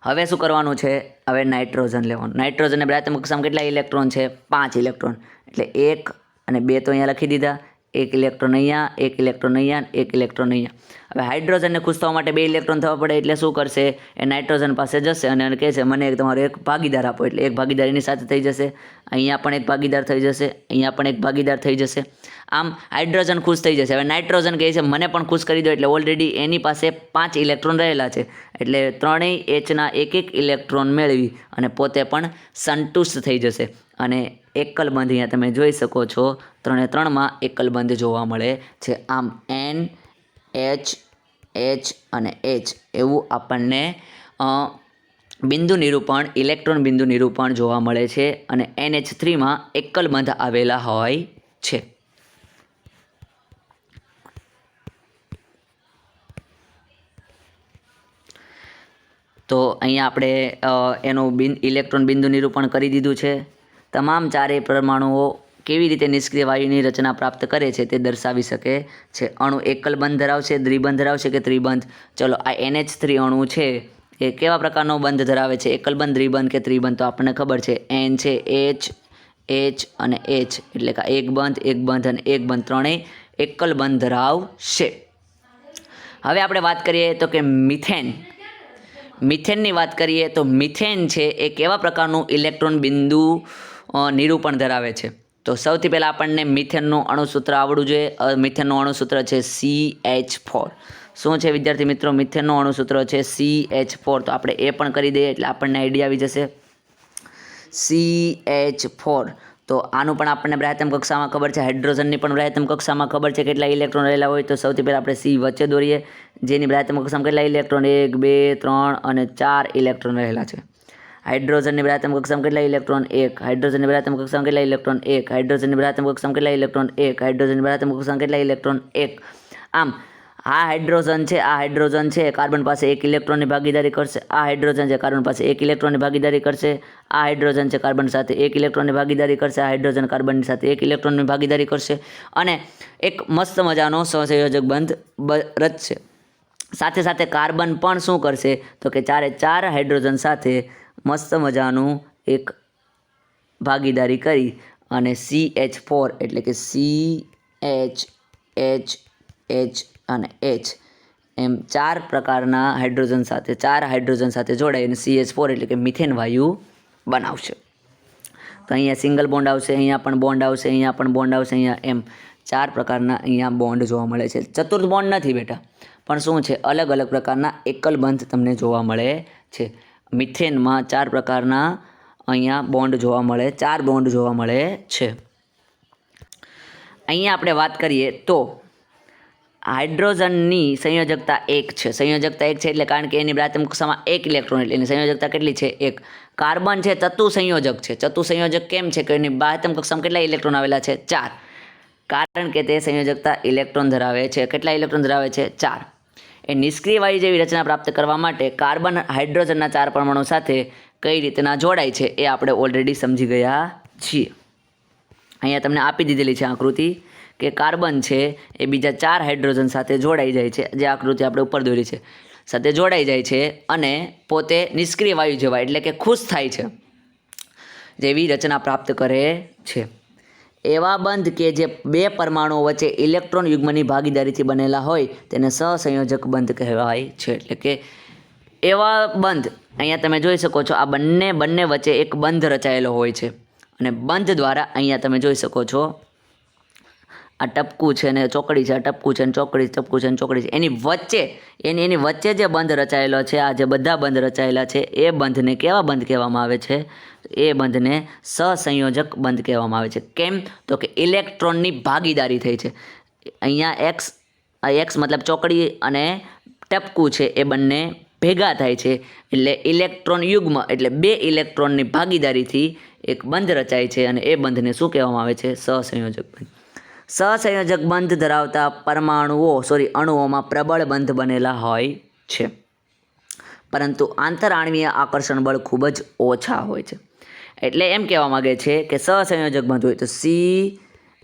હવે શું કરવાનું છે? હવે નાઇટ્રોજન લેવાનું. નાઇટ્રોજનને બ્રાયતમ કક્ષામાં કેટલા ઇલેક્ટ્રોન છે? 5 ઇલેક્ટ્રોન. એટલે 1 અને 2 તો અહીંયા લખી દીધા. એક ઇલેક્ટ્રોન અહીંયા, એક ઇલેક્ટ્રોન અહીંયા, એક ઇલેક્ટ્રોન અહીંયા. હવે હાઇડ્રોજનને ખુશ થવા માટે 2 ઇલેક્ટ્રોન થવા પડે એટલે શું કરશે? એ નાઇટ્રોજન પાસે જશે અને એને કહે છે મને તમારો એક ભાગીદાર આપો, એટલે એક ભાગીદાર એની સાથે થઈ જશે. અહીંયા પણ એક ભાગીદાર થઈ જશે, અહીંયા પણ એક ભાગીદાર થઈ જશે. આમ હાઇડ્રોજન ખુશ થઈ જશે. હવે નાઇટ્રોજન કહે છે મને પણ ખુશ કરી દો, એટલે ઓલરેડી એની પાસે 5 ઇલેક્ટ્રોન રહેલા છે, એટલે ત્રણેય Hના એક ઇલેક્ટ્રોન મેળવી અને પોતે પણ સંતુષ્ટ થઈ જશે. અને એકલબંધ અહીંયા તમે જોઈ શકો છો, 3 એ 3માં એકલબંધ જોવા મળે છે. આમ N, H, H અને H એવું આપણને બિંદુ નિરૂપણ, ઇલેક્ટ્રોન બિંદુ નિરૂપણ જોવા મળે છે. અને NH3માં એકલબંધ આવેલા હોય છે. તો અહીંયા આપણે એનું ઇલેક્ટ્રોન બિંદુ નિરૂપણ કરી દીધું છે. તમામ ચારેય પરમાણુઓ કેવી રીતે નિષ્ક્રિય વાયુની રચના પ્રાપ્ત કરે છે તે દર્શાવી શકે છે. અણુ એકલબંધ ધરાવશે, દ્વિબંધ ધરાવશે કે ત્રિબંધ? ચલો, આ NH3 અણુ છે એ કેવા પ્રકારનો બંધ ધરાવે છે? એકલબંધ, દ્વિબંધ કે ત્રિબંધ? તો આપણને ખબર છે N છે, H, H અને H, એટલે કે એક બંધ અને એક બંધ, ત્રણેય એકલબંધ ધરાવશે. હવે આપણે વાત કરીએ તો કે મિથેનની વાત કરીએ તો મિથેન છે એ કેવા પ્રકારનું ઇલેક્ટ્રોન બિંદુ નિરૂપણ ધરાવે છે? તો સૌથી પહેલાં આપણને મિથેનનું અણુસૂત્ર આવડવું જોઈએ. મિથેનનું અણુસૂત્ર છે CH4. શું છે વિદ્યાર્થી મિત્રો? મિથેનનું અણુસૂત્ર છે CH4. તો આપણે એ પણ કરી દઈએ એટલે આપણને આઈડિયા આવી જશે. CH4. તો આનું પણ આપણને બ્રાહ્યતમ કક્ષામાં ખબર છે, હાઇડ્રોજનની પણ બ્રાહ્યતમ કક્ષામાં ખબર છે કેટલા ઇલેક્ટ્રોન રહેલા હોય. તો સૌથી પહેલાં આપણે C વચ્ચે દોરીએ, જેની બ્રાહ્યતમ કક્ષામાં કેટલા ઇલેક્ટ્રોન? 1, 2, 3 અને 4 ઇલેક્ટ્રોન રહેલા છે. હાઇડ્રોજનની બ્રાહ્યતમ કક્ષામાં કેટલા ઇલેક્ટ્રોન? 1. હાઇડ્રોજનની બ્રાહ્યતમ કક્ષામાં કેટલા ઇલેક્ટ્રોન? 1. હાઇડ્રોજનની બ્રાહ્યતમ કક્ષામાં કેટલા ઇલેક્ટ્રોન? 1. હાઇડ્રોજનની બ્રાહ્યતમ કક્ષામાં કેટલા ઇલેક્ટ્રોન? 1. આમ આ હાઇડ્રોજન છે કાર્બન પાસે 1 ઇલેક્ટ્રોનની ભાગીદારી કરશે. આ હાઇડ્રોજન છે કાર્બન પાસે 1 ઇલેક્ટ્રોનની ભાગીદારી કરશે. આ હાઇડ્રોજન છે કાર્બન સાથે 1 ઇલેક્ટ્રોનની ભાગીદારી કરશે. આ હાઇડ્રોજન કાર્બનની સાથે 1 ઇલેક્ટ્રોનની ભાગીદારી કરશે અને એક મસ્ત મજાનો સહસંયોજક બંધ રચશે. સાથે સાથે કાર્બન પણ શું કરશે? તો કે 4 હાઇડ્રોજન સાથે મસ્ત મજાનું એક ભાગીદારી કરી અને CH4 એટલે કે CH, H, H અને H એમ 4 પ્રકારના હાઇડ્રોજન સાથે જોડાઈ અને CH4 એટલે કે મિથેન વાયુ બનાવશે. તો અહીંયા સિંગલ બોન્ડ આવશે, અહીંયા પણ બોન્ડ આવશે, અહીંયા પણ બોન્ડ આવશે, અહીંયા એમ 4 પ્રકારના અહીંયા બોન્ડ જોવા મળે છે. ચતુર્થ બોન્ડ નથી બેટા, પણ શું છે? અલગ અલગ પ્રકારના એકલબંધ તમને જોવા મળે છે. મિથેનમાં 4 પ્રકારના અહીંયા બોન્ડ જોવા મળે, 4 બોન્ડ જોવા મળે છે. અહીંયા આપણે વાત કરીએ તો હાઇડ્રોજનની સંયોજકતા 1 છે. સંયોજકતા 1 છે એટલે કારણ કે એની બ્રાહ્યતમ કક્ષામાં 1 ઇલેક્ટ્રોન, એટલે એની સંયોજકતા કેટલી છે? 1. કાર્બન છે ચતુસંયોજક છે. ચતુસંયોજક કેમ છે? કે એની બ્રાહ્યતમ કક્ષામાં કેટલા ઇલેક્ટ્રોન આવેલા છે? 4. કારણ કે તે સંયોજકતા ઇલેક્ટ્રોન ધરાવે છે. કેટલા ઇલેક્ટ્રોન ધરાવે છે? 4. એ નિષ્ક્રિય વાયુ જેવી રચના પ્રાપ્ત કરવા માટે કાર્બન હાઇડ્રોજનના 4 પરમાણુ સાથે કઈ રીતના જોડાય છે એ આપણે ઓલરેડી સમજી ગયા છીએ. અહીંયા તમને આપી દીધેલી છે આકૃતિ કે કાર્બન છે એ બીજા 4 હાઇડ્રોજન સાથે જોડાઈ જાય છે. જે આકૃતિ આપણે ઉપર દોરી છે સાથે જોડાઈ જાય છે અને પોતે નિષ્ક્રિય વાયુ જેવા એટલે કે ખુશ થાય છે જેવી રચના પ્રાપ્ત કરે છે. એવા બંધ કે જે 2 પરમાણુઓ વચ્ચે ઇલેક્ટ્રોન યુગ્મની ભાગીદારીથી બનેલા હોય તેને સહસંયોજક બંધ કહેવાય છે. એટલે કે એવા બંધ અહીંયા તમે જોઈ શકો છો, આ બંને વચ્ચે એક બંધ રચાયેલો હોય છે અને બંધ દ્વારા અહીંયા તમે જોઈ શકો છો આ ટપકું છે ને ચોકડી છે, આ ટપકું છે ને ચોકડી, ટપકું છે ને ચોકડી છે, એની વચ્ચે જે બંધ રચાયેલો છે, આ જે બધા બંધ રચાયેલા છે એ બંધને કેવા બંધ કહેવામાં આવે છે? એ બંધને સહસંયોજક બંધ કહેવામાં આવે છે. કેમ? તો કે ઇલેક્ટ્રોનની ભાગીદારી થઈ છે. અહીંયા એક્સ મતલબ ચોકડી અને ટપકું છે એ બંને ભેગા થાય છે એટલે ઇલેક્ટ્રોન યુગ્મ એટલે 2 ઇલેક્ટ્રોનની ભાગીદારીથી એક બંધ રચાય છે અને એ બંધને શું કહેવામાં આવે છે? સહસંયોજક બંધ. સહસંયોજક બંધ ધરાવતા અણુઓમાં પ્રબળ બંધ બનેલા હોય છે, પરંતુ આંતરઆણવીય આકર્ષણ બળ ખૂબ જ ઓછા હોય છે. એટલે એમ કહેવા માગે છે કે સહસંયોજક બંધ હોય તો C,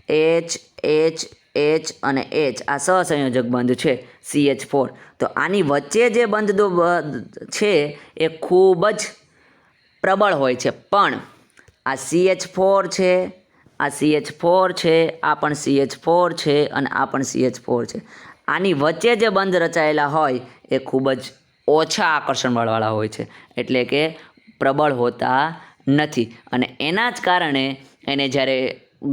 H, H, H અને H આ સહસંયોજક બંધ છે CH4. તો આની વચ્ચે જે બંધ છે એ ખૂબ જ પ્રબળ હોય છે, પણ આ CH4 છે આ CH4 છે, આ પણ CH4 છે અને આ પણ CH4 છે. આની વચ્ચે જે બંધ રચાયેલા હોય એ ખૂબ જ ઓછા આકર્ષણબળવાળા હોય છે, એટલે કે પ્રબળ હોતા નથી. અને એના જ કારણે એને જ્યારે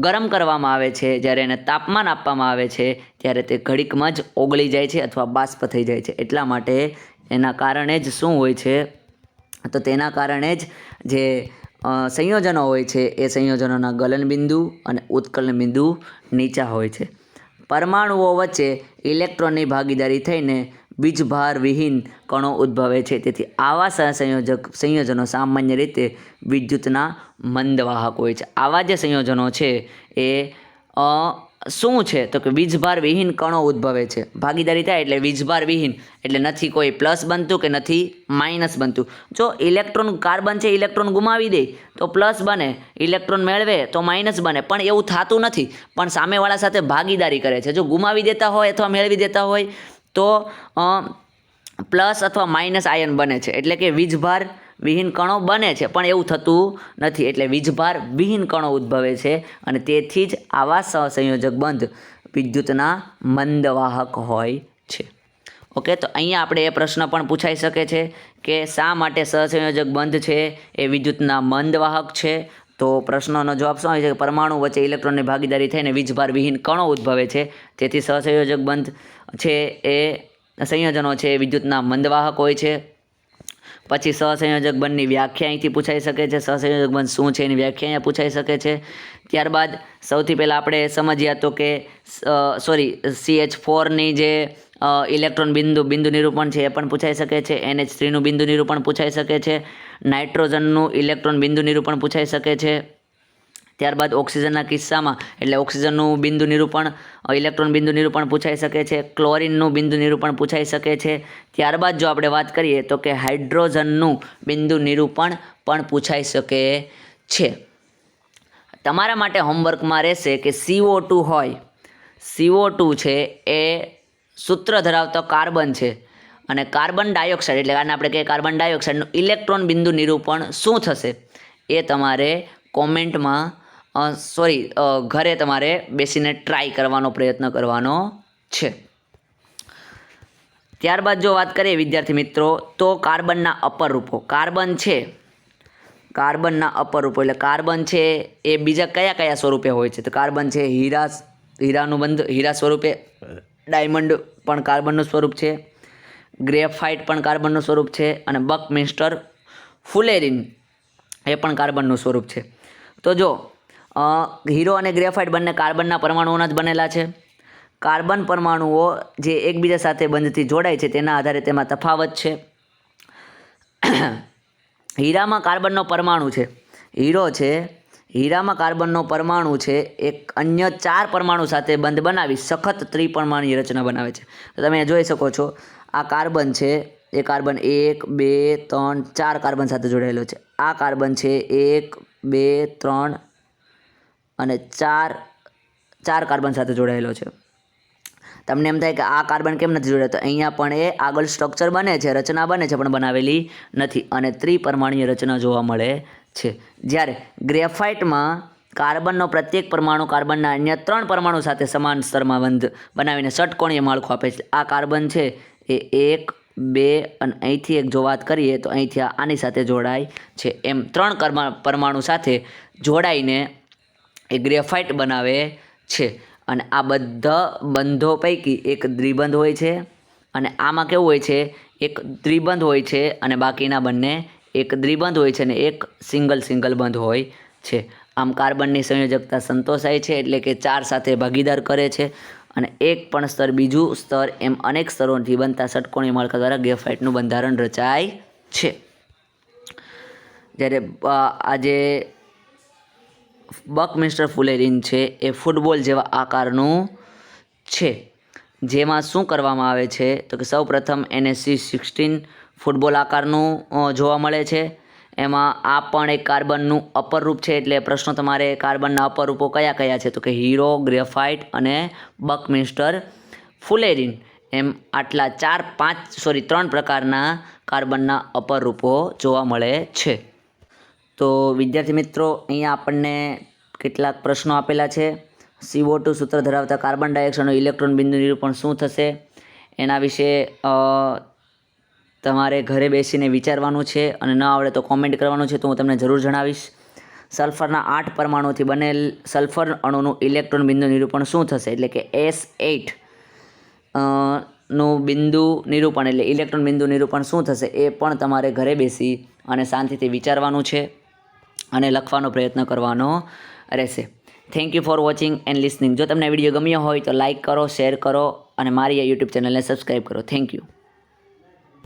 ગરમ કરવામાં આવે છે, જ્યારે એને તાપમાન આપવામાં આવે છે, ત્યારે તે ઘડીકમાં જ ઓગળી જાય છે અથવા બાષ્પ થઈ જાય છે. એટલા માટે એના કારણે જ શું હોય છે, તો તેના કારણે જ જે સંયોજનો હોય છે એ સંયોજનોના ગલનબિંદુ અને ઉત્કલન બિંદુ નીચા હોય છે. પરમાણુઓ વચ્ચે ઇલેક્ટ્રોનની ભાગીદારી થઈને વીજભાર વિહીન કણો ઉદ્ભવે છે. તેથી આવા સંયોજનો સામાન્ય રીતે વિદ્યુતના મંદવાહક હોય છે. આવા જે સંયોજનો છે એ શું છે, તો કે વીજભાર વિહીન કણો ઉદ્ભવે છે. ભાગીદારી થાય એટલે વીજભાર વિહીન, એટલે નથી કોઈ પ્લસ બનતું કે નથી માઇનસ બનતું. જો ઇલેક્ટ્રોન કાર્બન છે ઇલેક્ટ્રોન ગુમાવી દે તો પ્લસ બને, ઇલેક્ટ્રોન મેળવે તો માઇનસ બને, પણ એવું થતું નથી. પણ સામેવાળા સાથે ભાગીદારી કરે છે. જો ગુમાવી દેતા હોય અથવા મેળવી દેતા હોય તો પ્લસ અથવા માઇનસ આયન બને છે, એટલે કે વીજભાર વિહીન કણો બને છે, પણ એવું થતું નથી. એટલે વીજભાર વિહીન કણો ઉદ્ભવે છે અને તેથી જ આવા સહસંયોજક બંધ વિદ્યુતના મંદવાહક હોય છે. ઓકે, તો અહીંયા આપણે એ પ્રશ્ન પણ પૂછાઈ શકે છે કે શા માટે સહસંયોજક બંધ છે એ વિદ્યુતના મંદવાહક છે. તો પ્રશ્નનો જવાબ શું આવે છે કે પરમાણુ વચ્ચે ઇલેક્ટ્રોનની ભાગીદારી થઈને વીજભાર વિહીન કણો ઉદ્ભવે છે, તેથી સહસંયોજક બંધ છે એ સંયોજનો છે એ વિદ્યુતના મંદવાહક હોય છે. પછી સહસંયોજક બંધની વ્યાખ્યા અહીંથી પૂછાઈ શકે છે. સહસંયોજક બંધ શું છે એની વ્યાખ્યા અહીંયા પૂછાઈ શકે છે. ત્યારબાદ સૌથી પહેલાં આપણે સમજ્યા તો કે CH4ની જે ઇલેક્ટ્રોન બિંદુ નિરૂપણ છે એ પણ પૂછાઈ શકે છે. NH3નું બિંદુ નિરૂપણ પૂછાઈ શકે છે. નાઇટ્રોજનનું ઇલેક્ટ્રોન બિંદુ નિરૂપણ પૂછાઈ શકે છે. ત્યારબાદ ઓક્સિજનના કિસ્સામાં એટલે ઓક્સિજનનું બિંદુ નિરૂપણ ઇલેક્ટ્રોન બિંદુ નિરૂપણ પૂછાઈ શકે છે. ક્લોરિનનું બિંદુ નિરૂપણ પૂછાઈ શકે છે. ત્યારબાદ જો આપણે વાત કરીએ તો કે હાઇડ્રોજનનું બિંદુ નિરૂપણ પણ પૂછાઈ શકે છે. તમારા માટે હોમવર્કમાં રહેશે કે CO2 હોય, CO2 છે એ સૂત્ર ધરાવતો કાર્બન છે અને કાર્બન ડાયોક્સાઇડ એટલે આને આપણે કહીએ કાર્બન ડાયોક્સાઇડનું ઇલેક્ટ્રોન બિંદુ નિરૂપણ શું થશે એ તમારે કોમેન્ટમાં ઘરે તમારે બેસીને ટ્રાય કરવાનો પ્રયત્ન કરવાનો છે. ત્યારબાદ જો વાત કરીએ વિદ્યાર્થી મિત્રો તો કાર્બનના અપર રૂપો. કાર્બનના અપર રૂપો એટલે કાર્બન છે એ બીજા કયા કયા સ્વરૂપે હોય છે, તો કાર્બન છે હીરા સ્વરૂપે, ડાયમંડ પણ કાર્બનનું સ્વરૂપ છે, ગ્રેફાઇટ પણ કાર્બનનું સ્વરૂપ છે અને બકમિસ્ટર ફુલેરિન એ પણ કાર્બનનું સ્વરૂપ છે. તો જો હીરો અને ગ્રેફાઇટ બંને કાર્બનના પરમાણુઓના જ બનેલા છે. કાર્બન પરમાણુઓ જે એકબીજા સાથે બંધથી જોડાય છે તેના આધારે તેમાં તફાવત છે. હીરામાં કાર્બનનો પરમાણુ છે, હીરામાં કાર્બનનો પરમાણુ છે એક અન્ય 4 પરમાણુ સાથે બંધ બનાવી સખત ત્રિપરમાણીય રચના બનાવે છે. તો તમે જોઈ શકો છો આ કાર્બન છે એ કાર્બન 1 2 3 4 કાર્બન સાથે જોડાયેલો છે. આ કાર્બન છે 1 2 3 અને 4 કાર્બન સાથે જોડાયેલો છે. તમને એમ થાય કે આ કાર્બન કેમ નથી જોડાયો, તો અહીંયા પણ એ આગળ સ્ટ્રક્ચર બને છે, રચના બને છે, પણ બનાવેલી નથી અને ત્રિપરમાણીય રચના જોવા મળે છે. જ્યારે ગ્રેફાઇટમાં કાર્બનનો પ્રત્યેક પરમાણુ કાર્બનના અન્ય 3 પરમાણુ સાથે સમાન સ્તરમાં બંધ બનાવીને ષટકોણીય માળખું આપે છે. આ કાર્બન છે એ 1 2 અને અહીંથી એક જો વાત કરીએ તો અહીંથી આની સાથે જોડાય છે. એમ 3 પરમાણુ સાથે જોડાઈને એ ગ્રેફાઇટ બનાવે છે. અને આ બધા બંધો પૈકી એક દ્વિબંધ હોય છે અને આમાં કેવું હોય છે, એક દ્વિબંધ હોય છે અને બાકીના બંને એક દ્વિબંધ હોય છે અને એક સિંગલ બંધ હોય છે. આમ કાર્બનની સંયોજકતા સંતોષાય છે, એટલે કે 4 સાથે ભાગીદાર કરે છે અને એક પણ સ્તર બીજું સ્તર એમ અનેક સ્તરોથી બનતા ષટકોણીય માળખા દ્વારા ગ્રેફાઇટનું બંધારણ રચાય છે. જ્યારે આજે બકમિસ્ટર ફુલેરિન છે એ ફૂટબોલ જેવા આકારનું છે, જેમાં શું કરવામાં આવે છે તો કે સૌપ્રથમ NaC16 ફૂટબોલ આકારનું જોવા મળે છે. એમાં આ પણ એક કાર્બનનું અપર રૂપ છે. એટલે પ્રશ્નો તમારે કાર્બનના અપર રૂપો કયા કયા છે તો કે હીરો, ગ્રેફાઇટ અને બકમિસ્ટર ફુલેરિન એમ આટલા 3 પ્રકારના કાર્બનના અપર રૂપો જોવા મળે છે. તો વિદ્યાર્થી મિત્રો અહીંયા આપણને કેટલાક પ્રશ્નો આપેલા છે. CO2 સૂત્ર ધરાવતા કાર્બન ડાયોક્સાઇડનું ઇલેક્ટ્રોન બિંદુ નિરૂપણ શું થશે એના વિશે તમારે ઘરે બેસીને વિચારવાનું છે અને ન આવડે તો કોમેન્ટ કરવાનું છે, તો હું તમને જરૂર જણાવીશ. સલ્ફરના 8 પરમાણુઓથી બનેલ સલ્ફર અણુનું ઇલેક્ટ્રોન બિંદુ નિરૂપણ શું થશે, એટલે કે S8 નું બિંદુ નિરૂપણ એટલે ઇલેક્ટ્રોન બિંદુ નિરૂપણ શું થશે એ પણ તમારે ઘરે બેસી અને શાંતિથી વિચારવાનું છે અને લખવાનો પ્રયત્ન કરવાનો રહેશે. Thank you for watching and listening. જો તમને વિડીયો ગમ્યો હોય તો લાઇક કરો, શેર કરો અને મારી આ યુટ્યુબ ચેનલને સબસ્ક્રાઈબ કરો. Thank you.